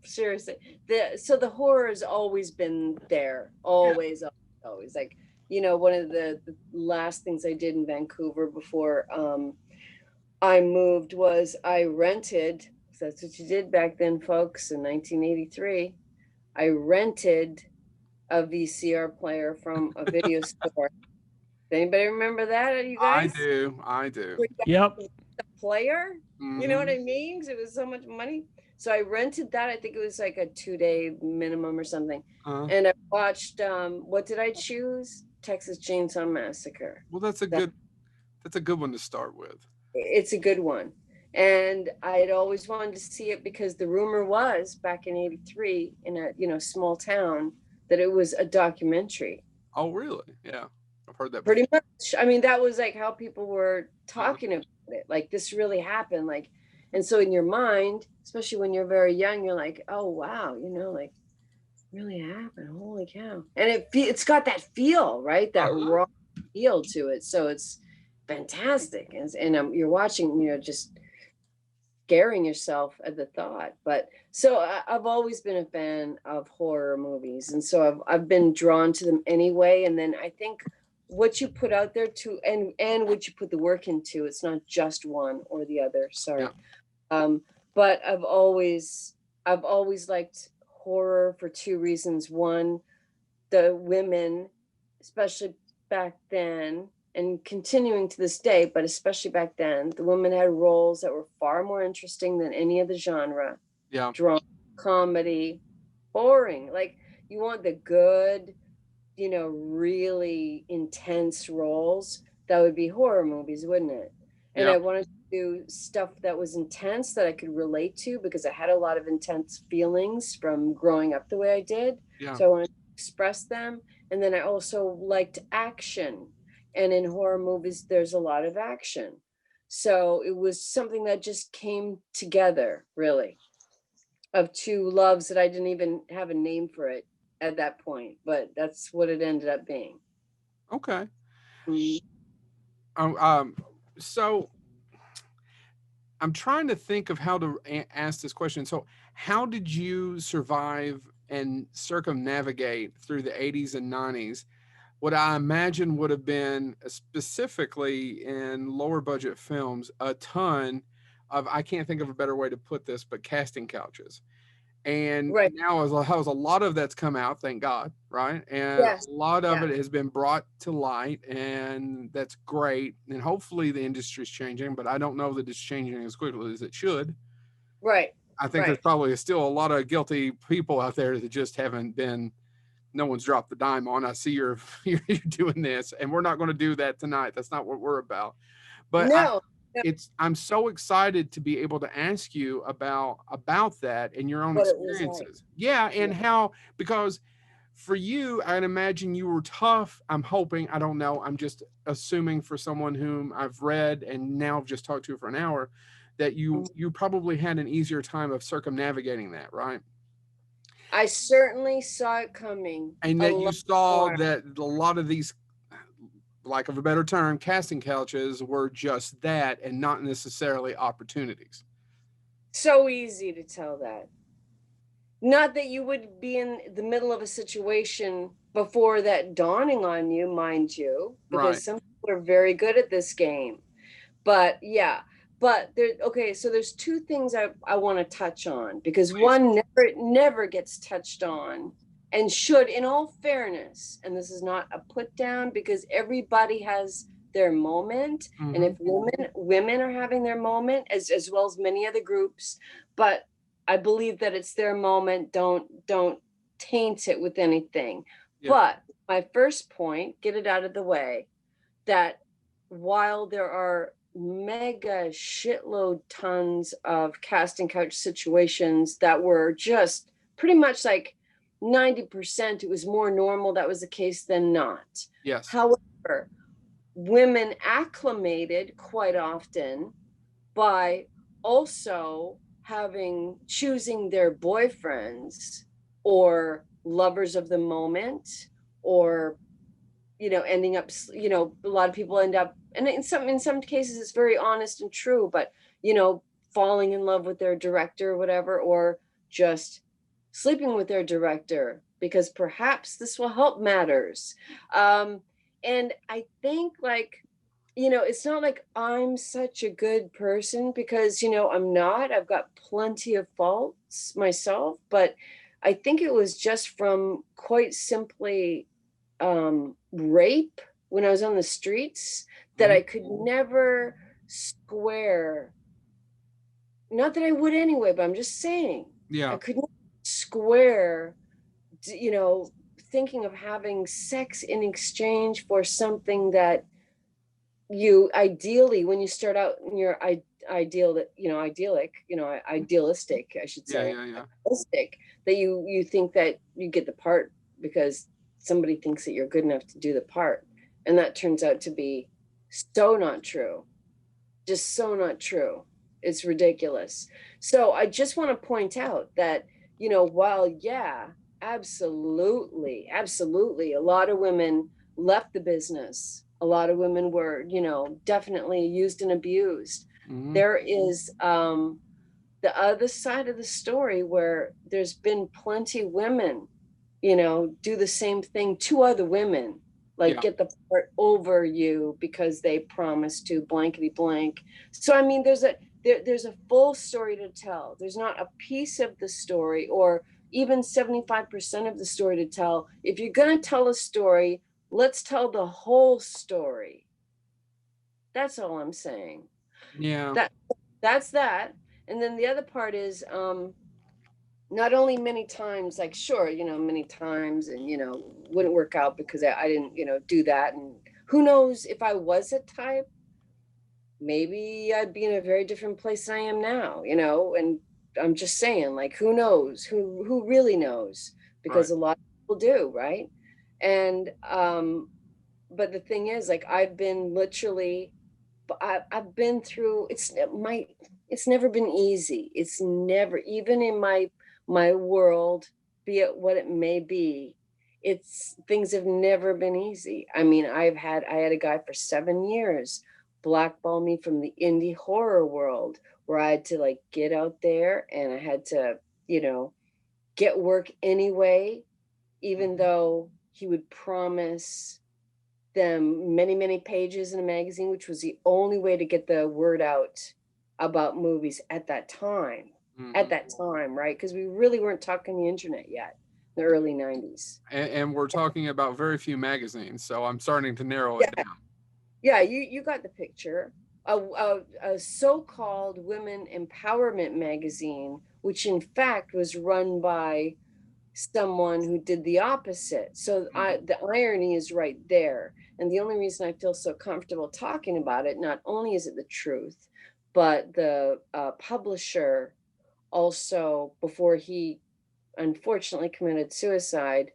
seriously, the horror has always been there, always, always. Like, you know, one of the last things I did in Vancouver before I moved was I rented. That's what you did back then, folks, in 1983. I rented a VCR player from a video store. Anybody remember that? You guys? I do. Yep. The player, Mm-hmm. you know what I mean? 'Cause it was so much money. So I rented that. I think it was like a 2-day minimum or something. And I watched. What did I choose? Texas Chainsaw Massacre. Well, that's a good one to start with. It's a good one. And I had always wanted to see it because the rumor was back in '83 in a small town that it was a documentary. Oh, really? Yeah, I've heard that. Pretty much. I mean, that was like how people were talking about it. Like, this really happened. Like, and so in your mind, especially when you're very young, you're like, oh wow, like really happened. Holy cow! And it's got that feel, right? That raw feel to it. So it's fantastic. And you're watching, just scaring yourself at the thought. But so I've always been a fan of horror movies, and so I've been drawn to them anyway. And then I think what you put out there too, and what you put the work into, it's not just one or the other. Sorry. Yeah. But I've always liked horror for two reasons. One, the women, especially back then, and continuing to this day, but especially back then, the women had roles that were far more interesting than any other genre. Yeah. Drama, comedy, boring. Like, you want the good, really intense roles. That would be horror movies, wouldn't it? And I wanted to do stuff that was intense that I could relate to, because I had a lot of intense feelings from growing up the way I did. Yeah. So I wanted to express them. And then I also liked action. And in horror movies, there's a lot of action. So it was something that just came together, really, of two loves that I didn't even have a name for it at that point. But that's what it ended up being. Okay. Mm-hmm. So I'm trying to think of how to ask this question. So how did you survive and circumnavigate through the 80s and 90s? What I imagine would have been, specifically in lower budget films, a ton of, I can't think of a better way to put this, but casting couches. And now has a lot of that's come out, thank God, right? And a lot of it has been brought to light, and that's great. And hopefully the industry's changing, but I don't know that it's changing as quickly as it should. Right. I think there's probably still a lot of guilty people out there that just haven't been, no one's dropped the dime on. I see you're doing this, and we're not going to do that tonight. That's not what we're about. But I'm so excited to be able to ask you about that and your own experiences. And how, because for you, I'd imagine you were tough. I'm hoping, I don't know, I'm just assuming, for someone whom I've read and now I've just talked to for an hour, that you probably had an easier time of circumnavigating that, right? I certainly saw it coming. And that you saw that a lot of these, lack of a better term, casting couches were just that and not necessarily opportunities. So easy to tell that. Not that you would be in the middle of a situation before that dawning on you, mind you, because some people are very good at this game. But so there's two things I want to touch on, because one never gets touched on, and should, in all fairness, and this is not a put down, because everybody has their moment. Mm-hmm. And if women are having their moment, as well as many other groups, but I believe that it's their moment. Don't taint it with anything. Yeah. But my first point, get it out of the way, that while there are mega shitload tons of casting couch situations that were just pretty much like 90%, it was more normal that was the case than not. Yes. However, women acclimated quite often by also choosing their boyfriends or lovers of the moment, or ending up, a lot of people end up, and in some cases it's very honest and true, but falling in love with their director or whatever, or just sleeping with their director because perhaps this will help matters. And I think, like, it's not like I'm such a good person, because I'm not. I've got plenty of faults myself, but I think it was just from, quite simply, rape when I was on the streets, that I could never square. Not that I would anyway, but I'm just saying. Yeah. I couldn't square, thinking of having sex in exchange for something that you ideally, when you start out in your idealistic, I should say, idealistic, that you think that you get the part because somebody thinks that you're good enough to do the part, and that turns out to be so not true, just so not true. It's ridiculous. So I just want to point out that, while, absolutely, a lot of women left the business, a lot of women were, definitely used and abused. Mm-hmm. There is the other side of the story, where there's been plenty women, do the same thing to other women, like get the part over you because they promised to blankety blank. So I mean, there's a full story to tell. There's not a piece of the story, or even 75% of the story to tell. If you're going to tell a story, let's tell the whole story. That's all I'm saying. Yeah. That's that. And then the other part is, not only many times, like, sure, many times, and, wouldn't work out because I didn't, do that. And who knows, if I was a type, maybe I'd be in a very different place than I am now, and I'm just saying, like, who knows, who really knows, because a lot of people do, right? And, but the thing is, like, I've been literally, I've been through, it's never been easy. It's never, even in my world, be it what it may be, things have never been easy. I mean, I had a guy for 7 years blackball me from the indie horror world, where I had to, like, get out there, and I had to, get work anyway, even though he would promise them many, many pages in a magazine, which was the only way to get the word out about movies at that time. At that time, right? Because we really weren't talking the internet yet, in the early 90s. And we're talking about very few magazines, so I'm starting to narrow it down. Yeah, you got the picture. A so-called women empowerment magazine, which in fact was run by someone who did the opposite. So the irony is right there. And the only reason I feel so comfortable talking about it, not only is it the truth, but the publisher also, before he unfortunately committed suicide,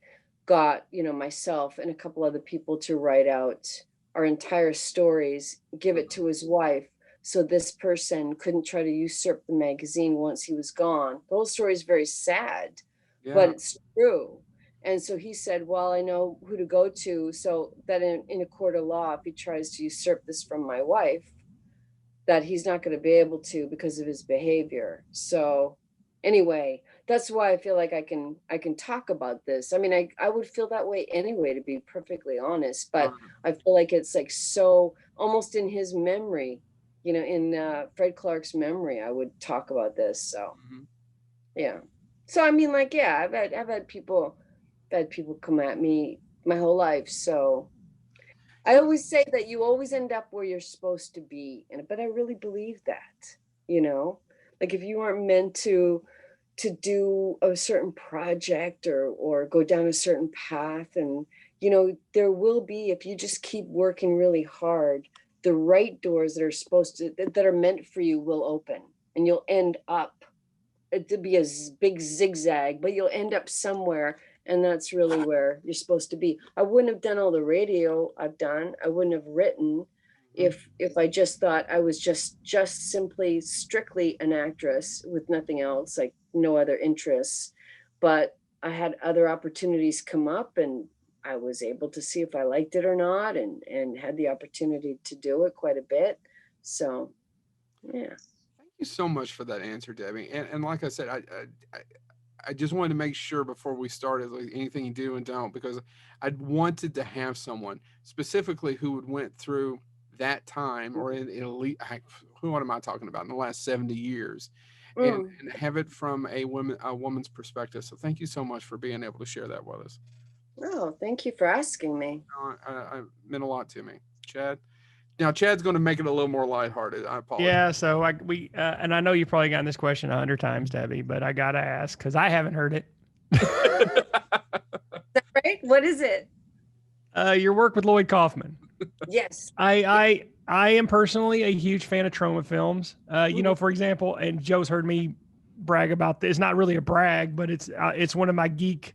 got, myself and a couple other people to write out our entire stories, give it to his wife, so this person couldn't try to usurp the magazine once he was gone. The whole story is very sad, but it's true. And so he said, well, I know who to go to, so that in a court of law, if he tries to usurp this from my wife, that he's not going to be able to because of his behavior. So anyway, that's why I feel like I can talk about this. I mean, I would feel that way anyway, to be perfectly honest, but I feel like it's, like, so almost in his memory, in Fred Clark's memory, I would talk about this. So yeah. So I mean, like, yeah, I've had people come at me my whole life. So I always say that you always end up where you're supposed to be, but I really believe that, like, if you aren't meant to do a certain project or go down a certain path, and there will be, if you just keep working really hard, the right doors that are meant for you will open, and you'll end up, to be a big zigzag, but you'll end up somewhere. And that's really where you're supposed to be. I wouldn't have done all the radio I've done. I wouldn't have written. if I just thought I was just simply strictly an actress with nothing else, like no other interests. But I had other opportunities come up, and I was able to see if I liked it or not, and had the opportunity to do it quite a bit. So yeah. Thank you so much for that answer, Debbie. And like I said, I just wanted to make sure before we started, like, anything you do and don't, because I wanted to have someone specifically who would went through that time, or in elite, what am I talking about, in the last 70 years, and have it from a woman's perspective. So thank you so much for being able to share that with us. Oh, thank you for asking me. I meant a lot to me. Chad? Now, Chad's going to make it a little more lighthearted. I apologize. Yeah, so and I know you've probably gotten this question 100 times, Debbie, but I got to ask because I haven't heard it. Is that right? What is it? Your work with Lloyd Kaufman. Yes. I am personally a huge fan of Troma films. You know, for example, and Joe's heard me brag about this. It's not really a brag, but it's one of my geek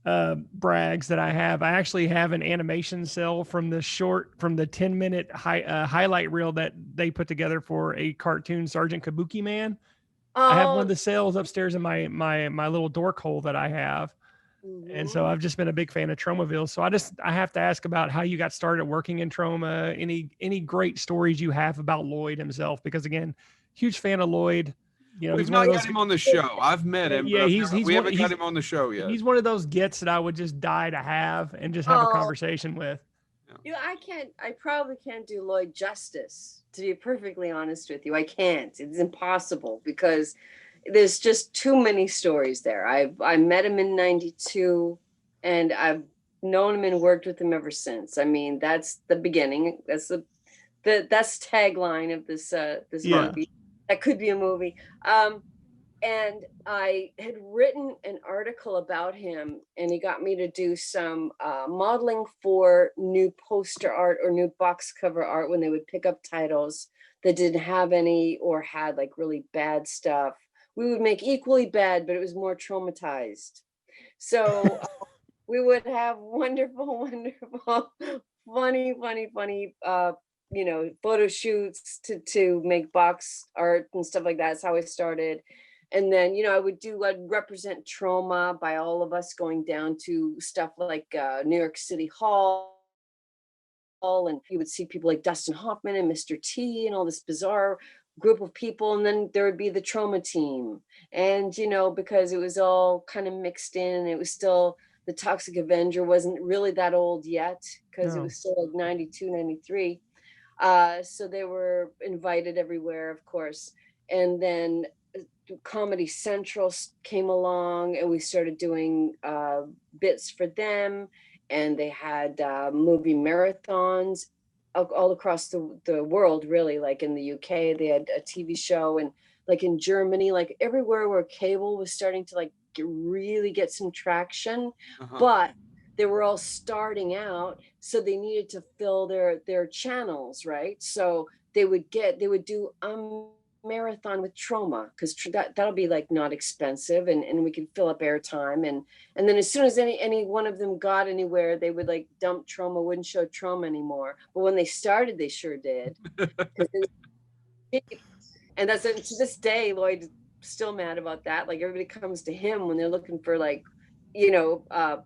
brags that I have. I actually have an animation cell from the 10-minute highlight reel that they put together for a cartoon Sergeant Kabuki Man. Oh. I have one of the cells upstairs in my little dork hole that I have. And so I've just been a big fan of Tromaville. So I have to ask about how you got started working in Troma, any great stories you have about Lloyd himself, because again, huge fan of Lloyd. You know, we've not got him on the show. I've met him. Yeah, we haven't got him on the show yet. He's one of those gets that I would just die to have and just have a conversation with. You know, I probably can't do Lloyd justice, to be perfectly honest with you. I can't. It's impossible because there's just too many stories there. I met him in 92, and I've known him and worked with him ever since. I mean, that's the beginning. That's the tagline of this movie. That could be a movie. And I had written an article about him, and he got me to do some modeling for new poster art or new box cover art when they would pick up titles that didn't have any or had like really bad stuff. We would make equally bad, but it was more traumatized. So we would have wonderful, funny, you know, photo shoots to make box art and stuff like that. That's how I started. And then, you know, I'd represent Troma by all of us going down to stuff like New York City Hall. And you would see people like Dustin Hoffman and Mr. T and all this bizarre group of people. And then there would be the Troma team. And, you know, because it was all kind of mixed in, it was still, the Toxic Avenger wasn't really that old yet, because it was still like 92, 93. So they were invited everywhere, of course. And then Comedy Central came along, and we started doing bits for them. And they had movie marathons all across the world, really. Like in the UK, they had a TV show, and like in Germany, like everywhere where cable was starting to like really get some traction. But they were all starting out, so they needed to fill their channels, right? So they would do marathon with Troma, because that'll be like not expensive, and we could fill up airtime, and then as soon as any one of them got anywhere, they would like dump Troma, wouldn't show Troma anymore. But when they started, they sure did. And that's to this day, Lloyd's still mad about that. Like everybody comes to him when they're looking for like, you know,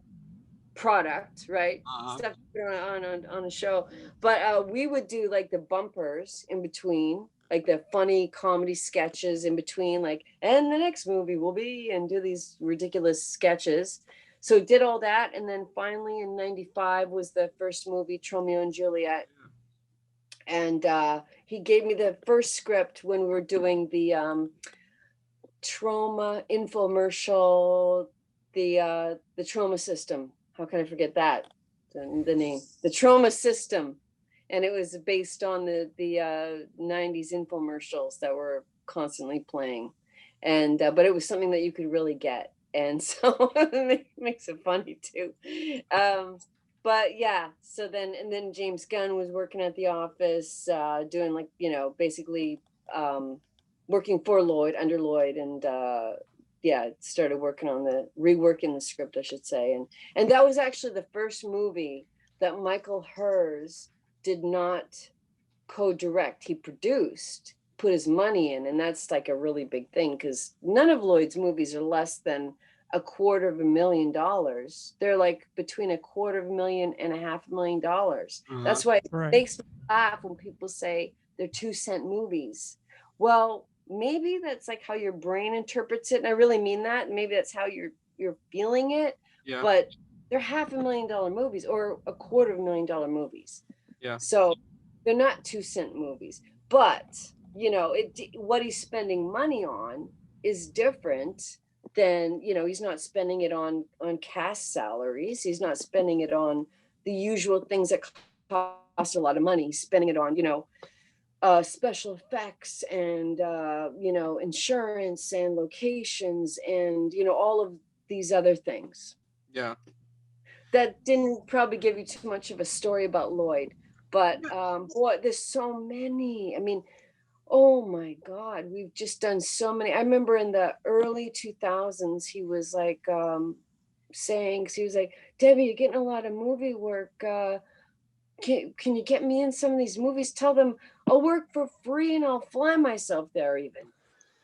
product, right? Stuff on a show. But we would do like the bumpers in between, like the funny comedy sketches in between, like, and the next movie will be, and do these ridiculous sketches. So did all that, and then finally in 95 was the first movie, Romeo and Juliet. And he gave me the first script when we were doing the Troma infomercial, the Troma system. How can I forget that? The name, the Troma system. And it was based on the 90s infomercials that were constantly playing. And but it was something that you could really get. And so it makes it funny too. But yeah, so then James Gunn was working at the office, doing like, you know, basically working for Lloyd, under Lloyd, and yeah, started working on reworking the script, I should say. And that was actually the first movie that Michael Hers did not co-direct. He produced, put his money in, and that's like a really big thing because none of Lloyd's movies are less than $250,000. They're like between $250,000 and $500,000. That's why it makes me laugh when people say they're 2-cent movies. Well, maybe that's like how your brain interprets it, and I really mean that. Maybe that's how you're feeling it. Yeah. But they're $500,000 movies or $250,000 movies. Yeah. So they're not 2-cent movies. But what he's spending money on is different than, he's not spending it on cast salaries. He's not spending it on the usual things that cost a lot of money. He's spending it on, special effects and, insurance and locations and, all of these other things. Yeah. That didn't probably give you too much of a story about Lloyd, but boy, there's so many. I mean, oh my God, we've just done so many. I remember in the early 2000s, he was like saying, he was like, Debbie, you're getting a lot of movie work. Can you get me in some of these movies? Tell them I'll work for free and I'll fly myself there even.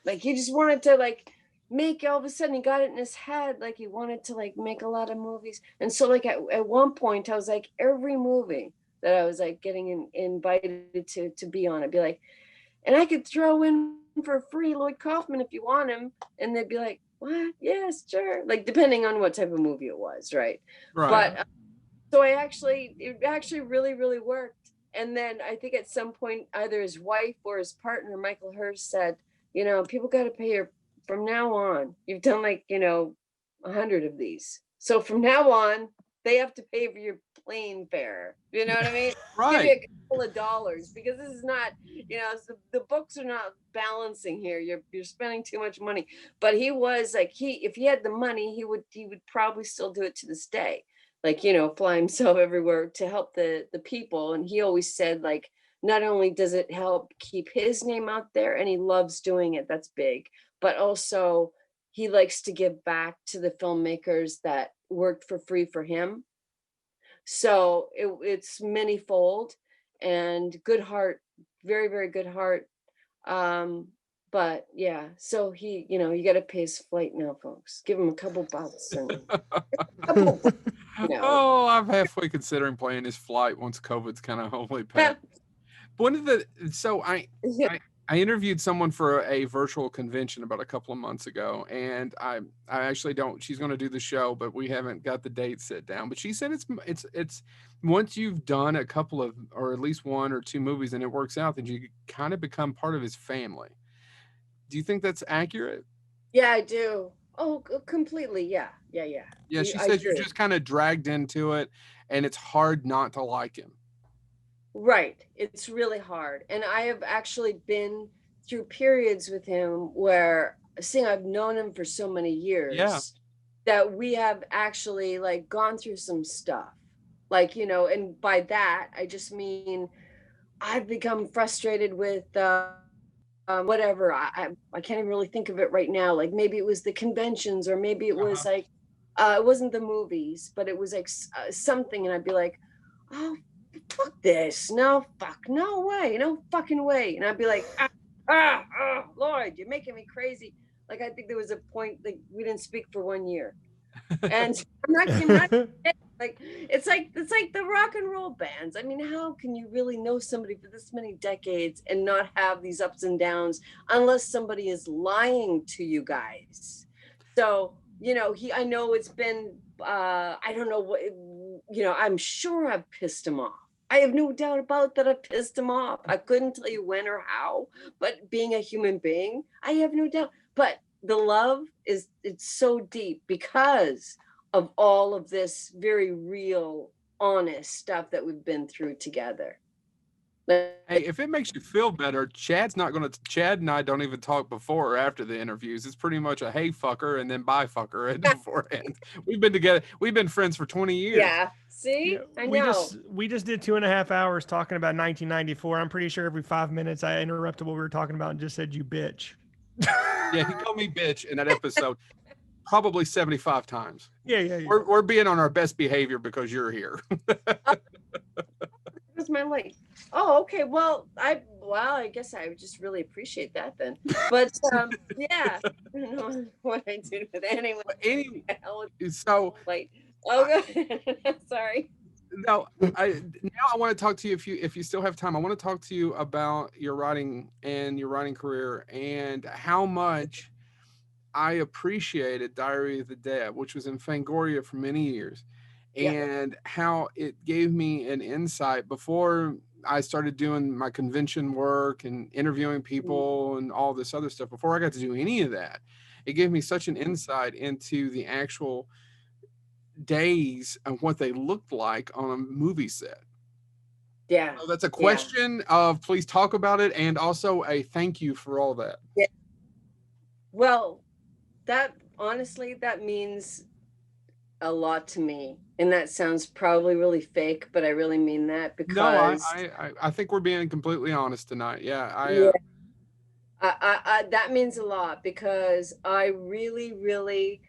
Like he just wanted to like make, all of a sudden he got it in his head, like he wanted to like make a lot of movies. And so like at one point I was like, every movie that I was like getting invited to be on, I'd be like, and I could throw in for free Lloyd Kaufman if you want him. And they'd be like, what? Yes, sure. Like depending on what type of movie it was, right? But so it actually really, really worked. And then I think at some point, either his wife or his partner, Michael Hirst, said, people got to pay your, from now on, you've done like, 100 of these. So from now on, they have to pay for your plane fare. You know what I mean? Right. Give you a couple of dollars because this is not, the books are not balancing here. You're spending too much money. But he was like, if he had the money, he would probably still do it to this day. Like, fly himself everywhere to help the people. And he always said, like, not only does it help keep his name out there and he loves doing it, that's big, but also he likes to give back to the filmmakers that worked for free for him. So it's manyfold and good heart, very, very good heart. But yeah, so he, you got to pay his flight now, folks. Give him a couple bucks. Oh, I'm halfway considering playing his flight once COVID's kind of hopefully passed. I interviewed someone for a virtual convention about a couple of months ago, and I actually she's going to do the show, but we haven't got the date set down. But she said it's once you've done a couple of, or at least 1 or 2 movies and it works out, then you kind of become part of his family. Do you think that's accurate? Yeah, I do. Oh, completely. Yeah. Yeah, she says you're just kind of dragged into it and it's hard not to like him. Right. It's really hard. And I have actually been through periods with him where, seeing I've known him for so many years, that we have actually like gone through some stuff. Like, and by that, I just mean I've become frustrated with whatever. I can't even really think of it right now. Like maybe it was the conventions, or maybe it was like, it wasn't the movies, but it was like something. And I'd be like, oh, fuck this. No, no way. No fucking way. And I'd be like, Lord, you're making me crazy. Like, I think there was a point like we didn't speak for 1 year. And I'm not like, it's like the rock and roll bands. I mean, how can you really know somebody for this many decades and not have these ups and downs unless somebody is lying to you guys? So, I know it's been, I don't know what, I'm sure I've pissed him off. I have no doubt about that. I pissed him off. I couldn't tell you when or how, but being a human being, I have no doubt. But the love it's so deep because of all of this very real, honest stuff that we've been through together. Hey, if it makes you feel better, Chad and I don't even talk before or after the interviews. It's pretty much a hey fucker and then bye fucker beforehand. We've been together. We've been friends for 20 years. Yeah. See, I know. We just did 2.5 hours talking about 1994. I'm pretty sure every 5 minutes I interrupted what we were talking about and just said, you bitch. Yeah, he called me bitch in that episode probably 75 times. Yeah. We're being on our best behavior because you're here. my life. Oh, okay. Well, I guess I would just really appreciate that then. But yeah, I don't know what I did with anyone. So like, oh, sorry. No, now I want to talk to you if you still have time. I want to talk to you about your writing and your writing career and how much I appreciated Diary of the Dead, which was in Fangoria for many years, and how it gave me an insight before I started doing my convention work and interviewing people and all this other stuff. Before I got to do any of that, it gave me such an insight into the actual days and what they looked like on a movie set. Yeah. So that's a question of please talk about it, and also a thank you for all that. Yeah. Well, that honestly, that means a lot to me. And that sounds probably really fake, but I really mean that because I think we're being completely honest tonight. That means a lot because I really, really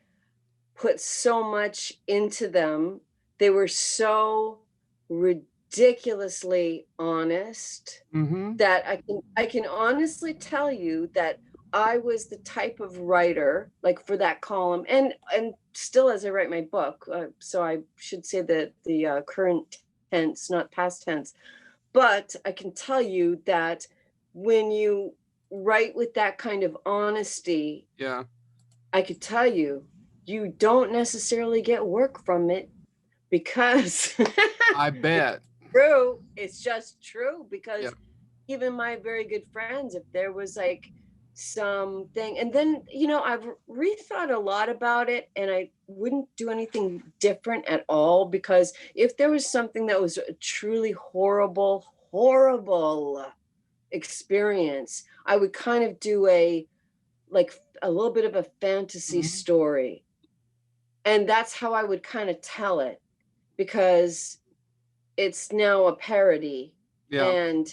put so much into them. They were so ridiculously honest that I can honestly tell you that I was the type of writer, like for that column, and still as I write my book, so I should say that the current tense, not past tense, but I can tell you that when you write with that kind of honesty, I could tell you, you don't necessarily get work from it because I bet. True. It's just true because even my very good friends, if there was like something, and then, you know, I've rethought a lot about it and I wouldn't do anything different at all because if there was something that was a truly horrible experience, I would kind of do a little bit of a fantasy story. And that's how I would kind of tell it because it's now a parody and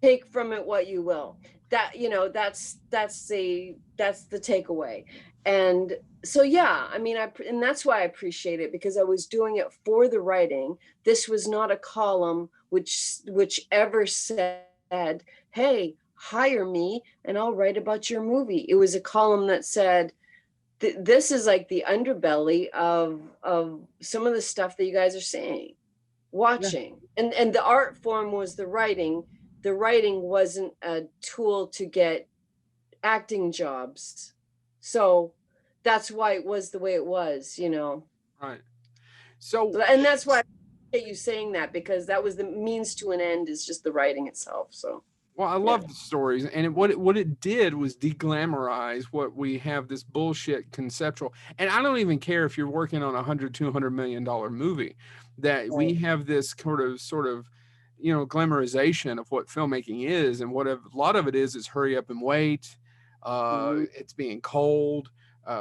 take from it what you will. That, you know, that's the takeaway. And so, I mean, and that's why I appreciate it because I was doing it for the writing. This was not a column which ever said, hey, hire me and I'll write about your movie. It was a column that said, this is like the underbelly of some of the stuff that you guys are saying, watching. And the art form was the writing. The writing wasn't a tool to get acting jobs. So that's why it was the way it was, you know. Right. So, and that's why I appreciate you saying that because that was the means to an end is just the writing itself. So. Well, I love the stories, and what it did was deglamorize what we have this bullshit conceptual. And I don't even care if you're working on $100-200 million movie, that we have this sort of, you know, glamorization of what filmmaking is, and what a lot of it is hurry up and wait. It's being cold.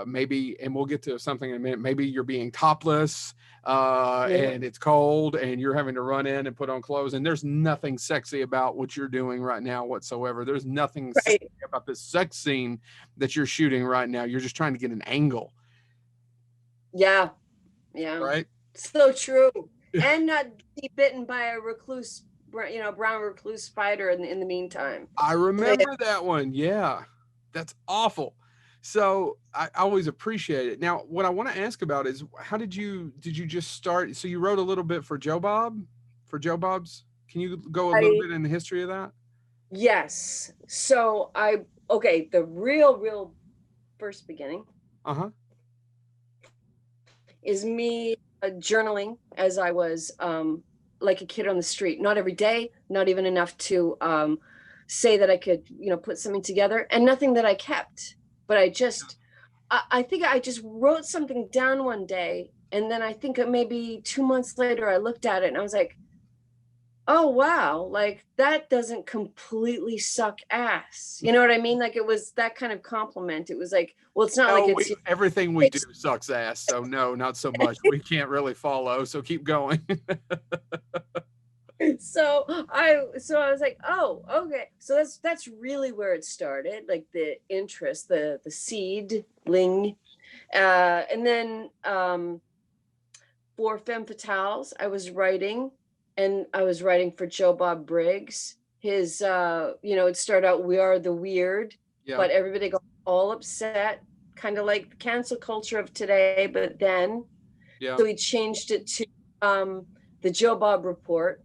Maybe, and we'll get to something in a minute. Maybe you're being topless. And it's cold and you're having to run in and put on clothes, and there's nothing sexy about what you're doing right now whatsoever. There's nothing sexy about this sex scene that you're shooting right now. You're just trying to get an angle. Yeah. Right. So true. And not be bitten by a recluse, you know, brown recluse spider in the meantime. I remember that one. Yeah, that's awful. So I always appreciate it. Now, what I want to ask about is how did you just start? So you wrote a little bit for Joe Bob's. Can you go a little bit in the history of that? Yes. So the real first beginning is me journaling as I was like a kid on the street. Not every day, not even enough to say that I could, you know, put something together, and nothing that I kept. But I think I just wrote something down one day. And then I think maybe 2 months later, I looked at it and I was like, oh, wow, like that doesn't completely suck ass. You know what I mean? Like it was that kind of compliment. It was like, well, it's not like it's everything we do sucks ass. So no, not so much. We can't really follow. So keep going. So I was like, oh, okay. So that's really where it started, like the interest, the seedling. And then for Femme Fatales, I was writing, and I was writing for Joe Bob Briggs. His, it started out, "We are the weird," but everybody got all upset, kind of like the cancel culture of today. But then, so he changed it to the Joe Bob Report,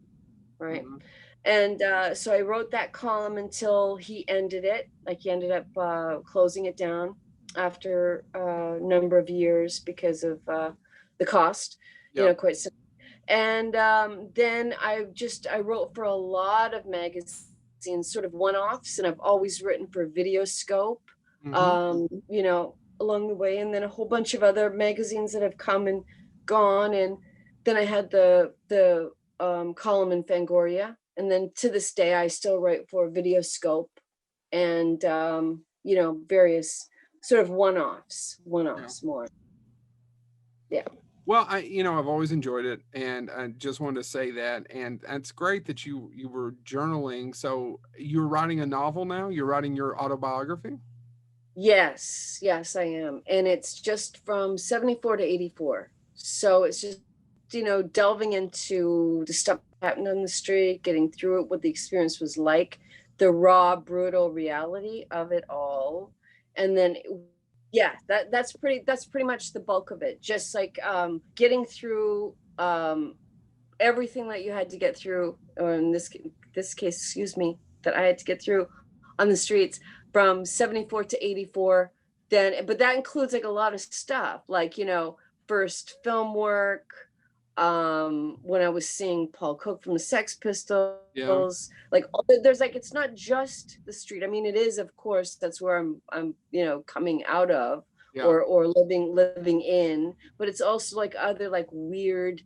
right? Mm-hmm. And so I wrote that column until he ended it. Like, he ended up closing it down after a number of years because of the cost, quite simple. And then I wrote for a lot of magazines, sort of one-offs, and I've always written for Videoscope, along the way, and then a whole bunch of other magazines that have come and gone. And then I had the column in Fangoria, and then to this day I still write for Videoscope, and various sort of one-offs more. Yeah. Well, I've always enjoyed it, and I just wanted to say that. And it's great that you were journaling. So you're writing a novel now? You're writing your autobiography? Yes, I am. And it's just from 74 to 84. So it's just, delving into the stuff that happened on the street, getting through it, what the experience was like, the raw, brutal reality of it all. And then that's pretty much the bulk of it. Just like getting through everything that you had to get through, or in this case, that I had to get through on the streets from 74 to 84. But that includes like a lot of stuff, like, first film work, when I was seeing Paul Cook from the Sex Pistols, like there's like, it's not just the street. I mean, it is, of course, that's where I'm coming out of, or living in, but it's also like other like weird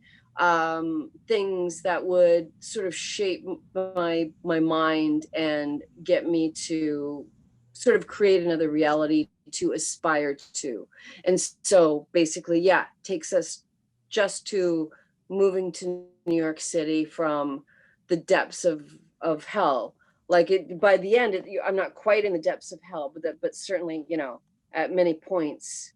things that would sort of shape my mind and get me to sort of create another reality to aspire to. And so basically, takes us just to moving to New York City from the depths of hell. Like, by the end, I'm not quite in the depths of hell, but certainly, at many points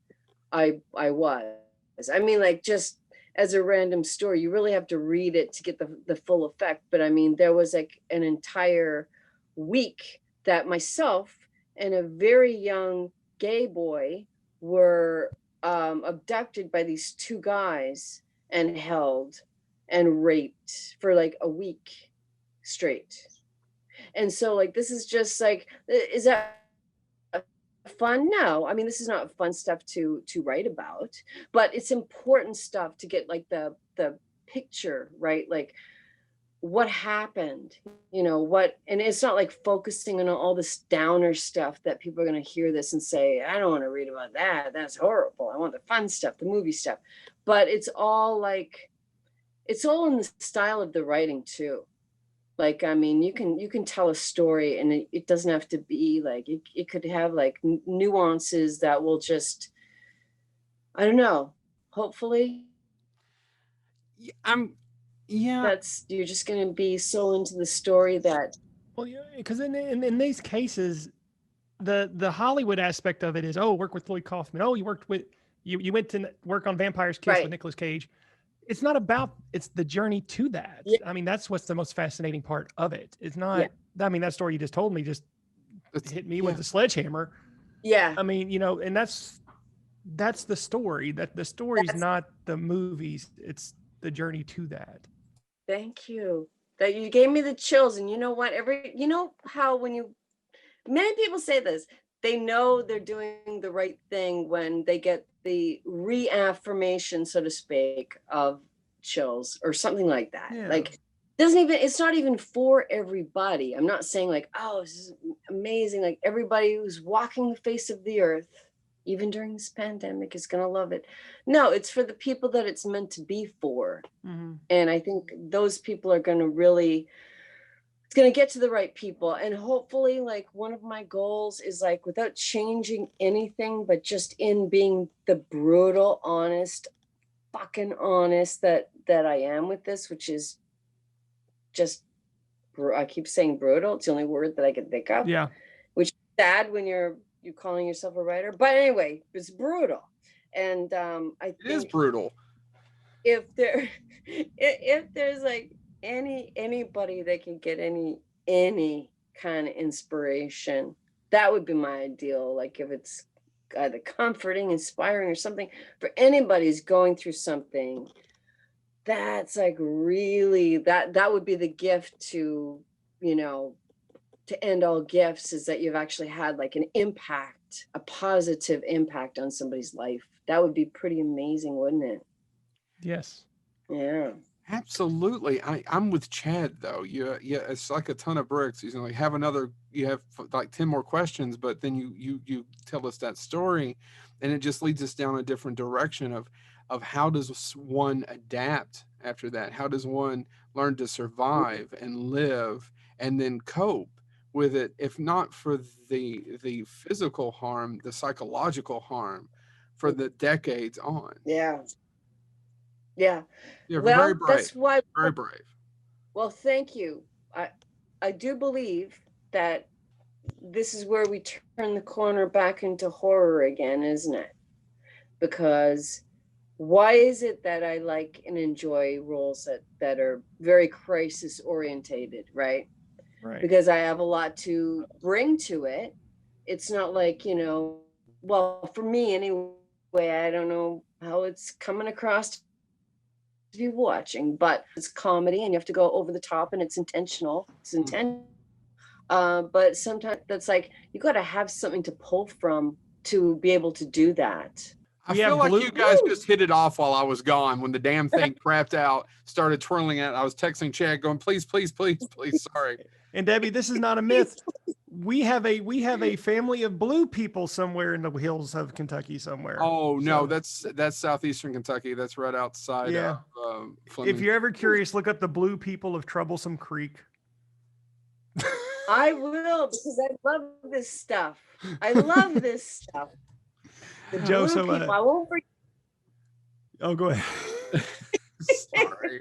I was. I mean, like, just as a random story, you really have to read it to get the full effect. But I mean, there was like an entire week that myself and a very young gay boy were abducted by these two guys and held and raped for like a week straight. And so, like, this is just like, is that fun? No, I mean, this is not fun stuff to write about, but it's important stuff to get like the picture, right? Like, what happened, and it's not like focusing on all this downer stuff that people are going to hear this and say, I don't want to read about that. That's horrible. I want the fun stuff, the movie stuff. But it's all in the style of the writing too. Like, I mean, you can tell a story, and it doesn't have to be like, it could have like nuances that will just, I don't know, hopefully. You're just going to be so into the story that. Well, because in these cases, the Hollywood aspect of it is, work with Lloyd Kaufman. You worked with, you went to work on Vampire's Kiss with Nicolas Cage. It's not about, it's the journey to that. Yeah. I mean, that's what's the most fascinating part of it. It's not, I mean, that story you just told me just hit me with a sledgehammer. Yeah. I mean, and that's the story. That the story's not the movies. It's the journey to that. Thank you. That you gave me the chills. And you know what? How many people say this, they know they're doing the right thing when they get the reaffirmation, so to speak, of chills or something like that. Yeah. Like, it's not even for everybody. I'm not saying like, this is amazing. Like, everybody who's walking the face of the earth, even during this pandemic, is going to love it. No, it's for the people that it's meant to be for. Mm-hmm. And I think those people are going to really, it's going to get to the right people. And hopefully, like, one of my goals is like, without changing anything, but just in being the brutal, honest, fucking honest that I am with this, which is just, I keep saying brutal. It's the only word that I can think of. Yeah. Which is sad when you're calling yourself a writer. But anyway, it's brutal. And I think it is brutal. If there's like anybody that can get any kind of inspiration, that would be my ideal. Like if it's either comforting, inspiring, or something for anybody who's going through something, that's like really that would be the gift to, you know, to end all gifts, is that you've actually had like an impact, a positive impact on somebody's life. That would be pretty amazing, wouldn't it? Yes. Yeah. Absolutely. I'm with Chad though. Yeah, it's like a ton of bricks. You know, like you have like 10 more questions, but then you tell us that story, and it just leads us down a different direction of how does one adapt after that? How does one learn to survive and live and then cope with it, if not for the physical harm, the psychological harm for the decades on? Yeah. Yeah. You're Well, very brave. that's why. Very brave. Well, thank you. I do believe that this is where we turn the corner back into horror again, isn't it? Because why is it that I like and enjoy roles that are very crisis orientated, right? Right. Because I have a lot to bring to it. It's not like, you know, well, for me anyway, I don't know how it's coming across to be watching, but it's comedy and you have to go over the top and it's intentional. It's intentional. But sometimes that's like, you got to have something to pull from to be able to do that. I feel like you guys just hit it off while I was gone. When the damn thing crapped out, started twirling it. I was texting Chad going, please, please, please, please. Sorry. And Debbie, this is not a myth. We have a family of blue people somewhere in the hills of Kentucky somewhere. Oh no, that's southeastern Kentucky. That's right outside. Yeah. Of, if you're ever curious, look up the blue people of Troublesome Creek. I will, because I love this stuff. I love this stuff. The Joe, blue people, I won't forget. Oh, go ahead. Sorry.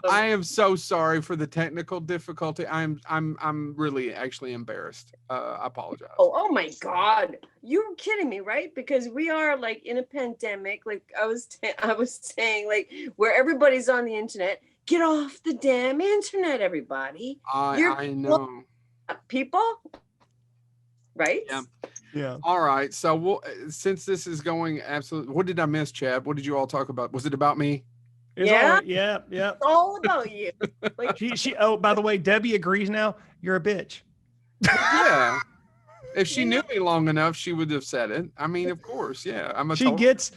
I am so sorry for the technical difficulty. I'm really actually embarrassed. I apologize. Oh my God. You're kidding me, right? Because we are like in a pandemic. Like I was saying, like where everybody's on the internet. Get off the damn internet, everybody. I know. People. Right? Yeah. Yeah. All right. So since this is going absolutely, what did I miss, Chad? What did you all talk about? Was it about me? Yeah. It's all about you. Like she. Oh, by the way, Debbie agrees now. You're a bitch. Yeah. If she knew me long enough, she would have said it. I mean, of course. Yeah. She gets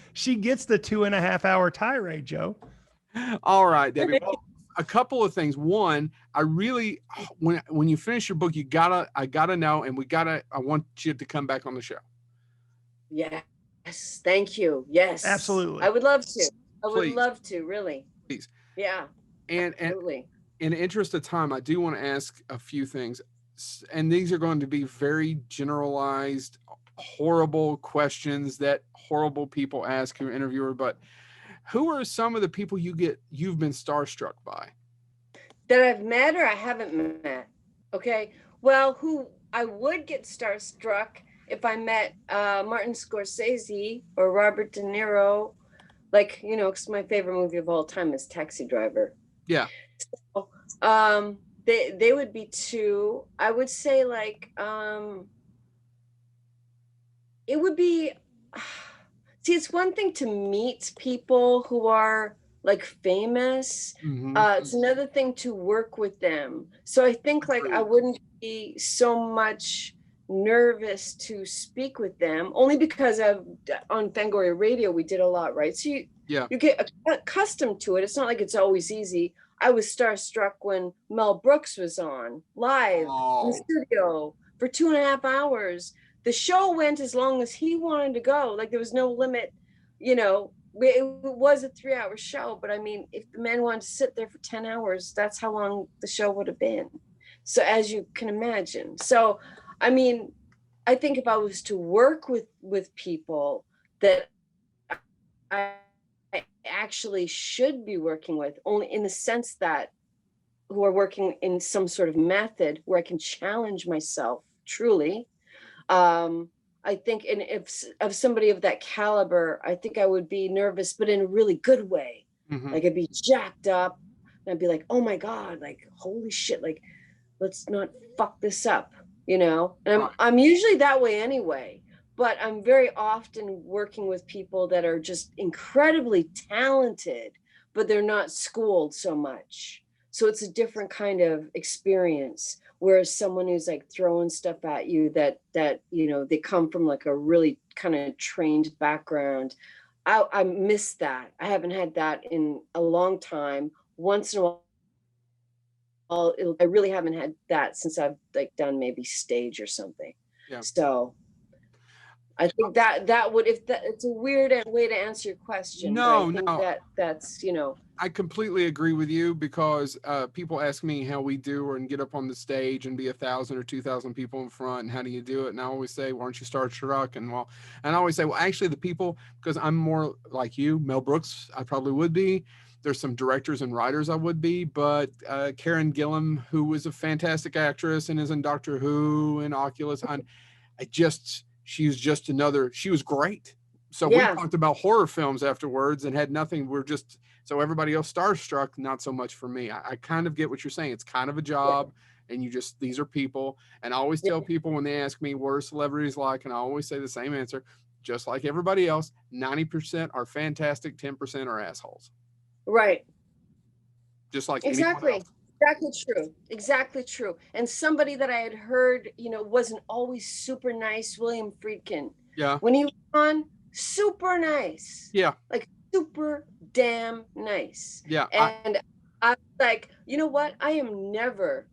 the 2.5 hour tirade, Joe. All right, Debbie. Well, a couple of things. One, I really, when you finish your book, I gotta know, and I want you to come back on the show. Yes. Thank you. Yes. Absolutely. I would love to. Please. Love to, really. Please. Yeah. And absolutely. In the interest of time, I do want to ask a few things, and these are going to be very generalized, horrible questions that horrible people ask your interviewer, but who are some of the people you've been starstruck by? That I've met or I haven't met? Okay. Well, who I would get starstruck if I met Martin Scorsese or Robert De Niro, like, you know, because my favorite movie of all time is Taxi Driver. Yeah. So, they would be two. I would say like it would be. See, it's one thing to meet people who are like famous. Mm-hmm. It's another thing to work with them. So I think like I wouldn't be so much nervous to speak with them, only because on Fangoria Radio we did a lot, right? So you get accustomed to it. It's not like it's always easy. I was starstruck when Mel Brooks was on live in the studio for 2.5 hours. The show went as long as he wanted to go. Like there was no limit, you know. It was a 3-hour show, but I mean, if the man wanted to sit there for 10 hours, that's how long the show would have been. So as you can imagine. So, I mean, I think if I was to work with people that I actually should be working with, only in the sense that who are working in some sort of method where I can challenge myself truly. I think, and if of somebody of that caliber, I think I would be nervous, but in a really good way. Mm-hmm. Like I'd be jacked up, And I'd be like, oh my God, like, holy shit, like, let's not fuck this up, you know? And I'm usually that way anyway, but I'm very often working with people that are just incredibly talented, but they're not schooled so much. So it's a different kind of experience. Whereas someone who's like throwing stuff at you that, you know, they come from like a really kind of trained background. I miss that. I haven't had that in a long time. Once in a while, I really haven't had that since I've like done maybe stage or something. Yeah. So I think that would, if that, it's a weird way to answer your question. No, but I think that's, you know. I completely agree with you, because people ask me how we do and get up on the stage and be 1,000 or 2,000 people in front, and how do you do it? And I always say, why don't you start starstruck? And I always say, well, actually the people, because I'm more like you, Mel Brooks, I probably would be. There's some directors and writers I would be, but Karen Gillan, who was a fantastic actress and is in Doctor Who and Oculus, she was great. So we talked about horror films afterwards and had nothing. So everybody else starstruck, not so much for me. I kind of get what you're saying. It's kind of a job, and these are people. And I always tell people when they ask me what are celebrities like, and I always say the same answer, just like everybody else, 90% are fantastic, 10% are assholes. Right. Just like exactly. Anyone else. Exactly true. Exactly true. And somebody that I had heard, you know, wasn't always super nice, William Friedkin. Yeah. When he was on, super nice. Yeah. Like super damn nice. Yeah. And I was like, you know what? I am never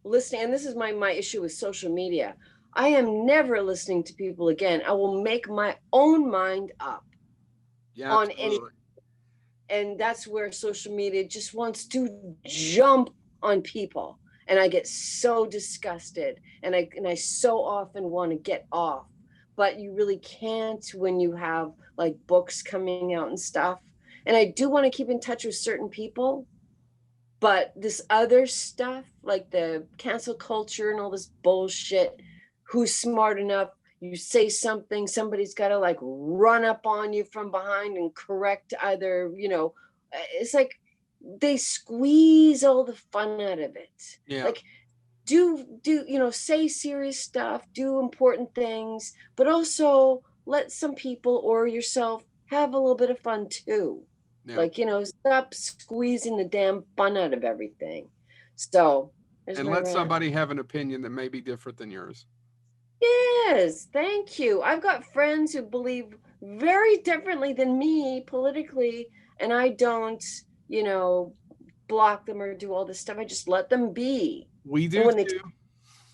listening. And this is my issue with social media. I am never listening to people again. I will make my own mind up on anything. And that's where social media just wants to jump on people. And I get so disgusted. And I so often want to get off. But you really can't when you have like books coming out and stuff. And I do want to keep in touch with certain people. But this other stuff, like the cancel culture and all this bullshit, who's smart enough? You say something, somebody's got to like run up on you from behind and correct either, you know, it's like they squeeze all the fun out of it. Yeah. Like do, you know, say serious stuff, do important things, but also let some people or yourself have a little bit of fun too. Yeah. Like, you know, stop squeezing the damn fun out of everything. So, and let somebody have an opinion that may be different than yours. Yes, thank you. I've got friends who believe very differently than me politically, and I don't, you know, block them or do all this stuff. I just let them be. We do too.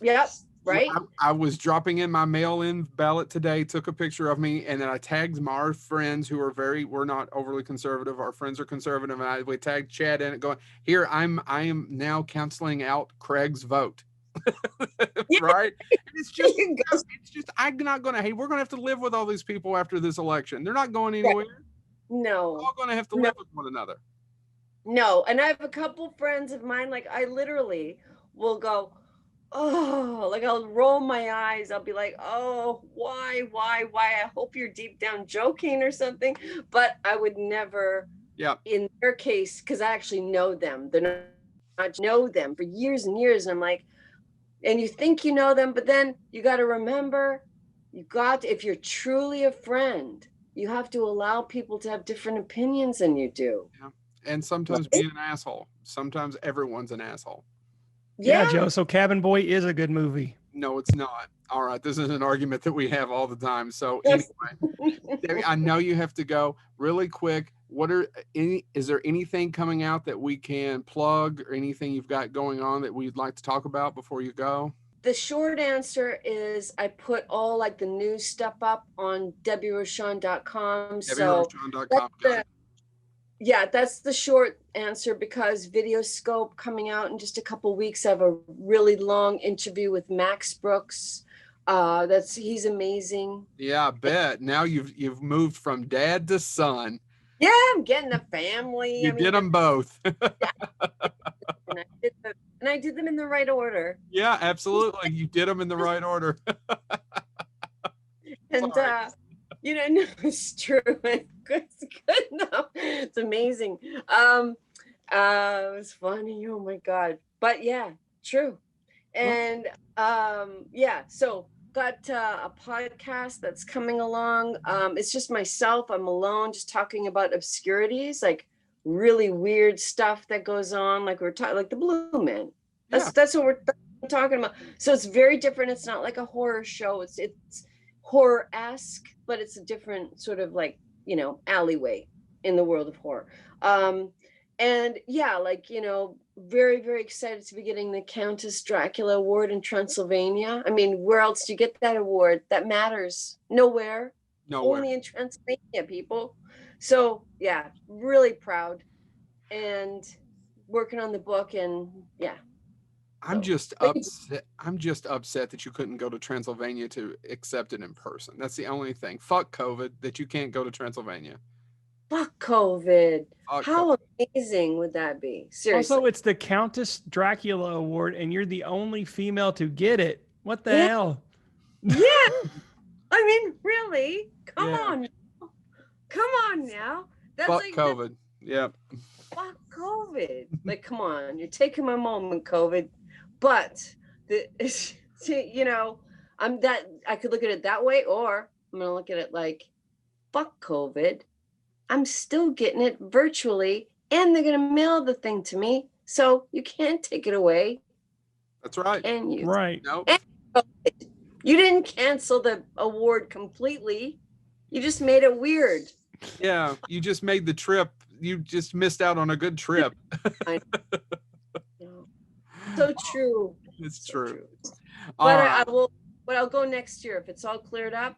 Yep, right? I was dropping in my mail-in ballot today, took a picture of me, and then I tagged our friends who are we're not overly conservative. Our friends are conservative, and we tagged Chad in it going, here, I am now canceling out Craig's vote. Right? And it's just I'm not gonna we're gonna have to live with all these people after this election. They're not going anywhere. No, we're all gonna have to live with one another. No, and I have a couple friends of mine, like I literally will go, oh, like I'll roll my eyes. I'll be like, oh, why? I hope you're deep down joking or something. But I would never, in their case, because I actually know them. They're not know them for years and years. And I'm like, and you think you know them, but then you got to remember, if you're truly a friend, you have to allow people to have different opinions than you do. Yeah. And sometimes being an asshole. Sometimes everyone's an asshole. Yeah, Joe. So Cabin Boy is a good movie. No, it's not. All right. This is an argument that we have all the time. So anyway, Debbie, I know you have to go really quick. Is there anything coming out that we can plug or anything you've got going on that we'd like to talk about before you go? The short answer is I put all like the new stuff up on DebbieRochon.com. DebbieRochon.com. Yeah, that's the short answer, because Videoscope coming out in just a couple weeks. I have a really long interview with Max Brooks. He's amazing. Yeah, I bet. Now you've moved from dad to son. Yeah, I'm getting a family. You did them both. And I did them in the right order. Yeah, absolutely. You did them in the right order. And you know, no, it's true. It's good. No, it's amazing. It was funny. Oh my God. But yeah, true. And yeah, so got a podcast that's coming along. It's just myself. I'm alone, just talking about obscurities, like really weird stuff that goes on. Like we're talking, like the Blue Man. That's what we're talking about. So it's very different. It's not like a horror show. It's horror-esque, but it's a different sort of like, you know, alleyway in the world of horror. And yeah, like, you know, very, very excited to be getting the Countess Dracula Award in Transylvania. I mean, where else do you get that award? That matters. Nowhere. Only in Transylvania, people. So yeah, really proud and working on the book, and yeah. I'm just upset. I'm just upset that you couldn't go to Transylvania to accept it in person. That's the only thing. Fuck COVID that you can't go to Transylvania. Fuck COVID. How amazing would that be? Seriously. Also, it's the Countess Dracula Award, and you're the only female to get it. What the hell? Yeah. I mean, really? Come on. Come on now. That's fuck like COVID. Yep. Fuck COVID. Like, come on. You're taking my moment, COVID. But you know, I could look at it that way, or I'm gonna look at it like, fuck COVID. I'm still getting it virtually, and they're gonna mail the thing to me, so you can't take it away. That's right. And you Nope. You didn't cancel the award completely. You just made it weird. Yeah, you just made the trip. You just missed out on a good trip. I know. So true. It's true. But I'll go next year if it's all cleared up.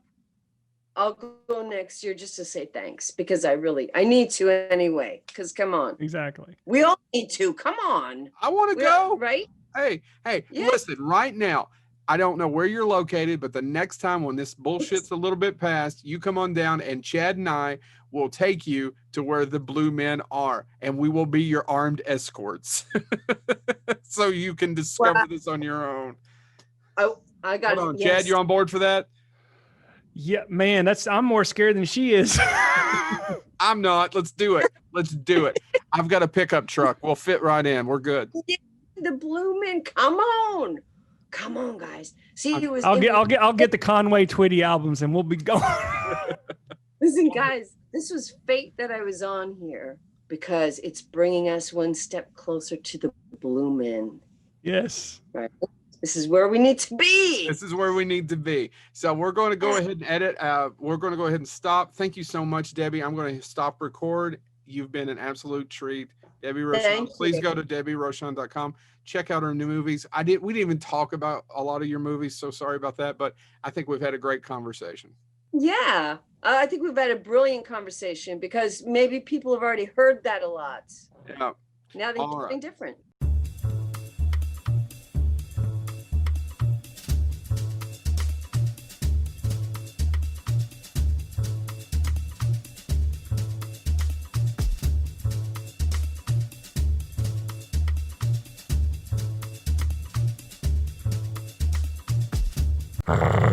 I'll go next year just to say thanks, because I need to anyway. Because come on, exactly. We all need to. Come on. I want to go. Right? Hey, listen. Right now, I don't know where you're located, but the next time when this bullshit's a little bit past, you come on down, and Chad and I will take you to where the Blue Men are, and we will be your armed escorts, so you can discover this on your own. I got it. Chad, you on board for that? Yeah, man, I'm more scared than she is. I'm not. Let's do it. Let's do it. I've got a pickup truck. We'll fit right in. We're good. The Blue Men, come on. Come on, guys. See, I'll get the Conway Twitty albums, and we'll be going. Listen, guys, this was fate that I was on here, because it's bringing us one step closer to the Blue Men. Yes. Right. This is where we need to be. This is where we need to be. So we're going to go ahead and edit. We're going to go ahead and stop. Thank you so much, Debbie. I'm going to stop record. You've been an absolute treat. Debbie Rochon. Please go to debbierochon.com. Check out our new movies. We didn't even talk about a lot of your movies, so sorry about that, but I think we've had a great conversation. Yeah, I think we've had a brilliant conversation, because maybe people have already heard that a lot. Yeah. Now they're something different. Ah.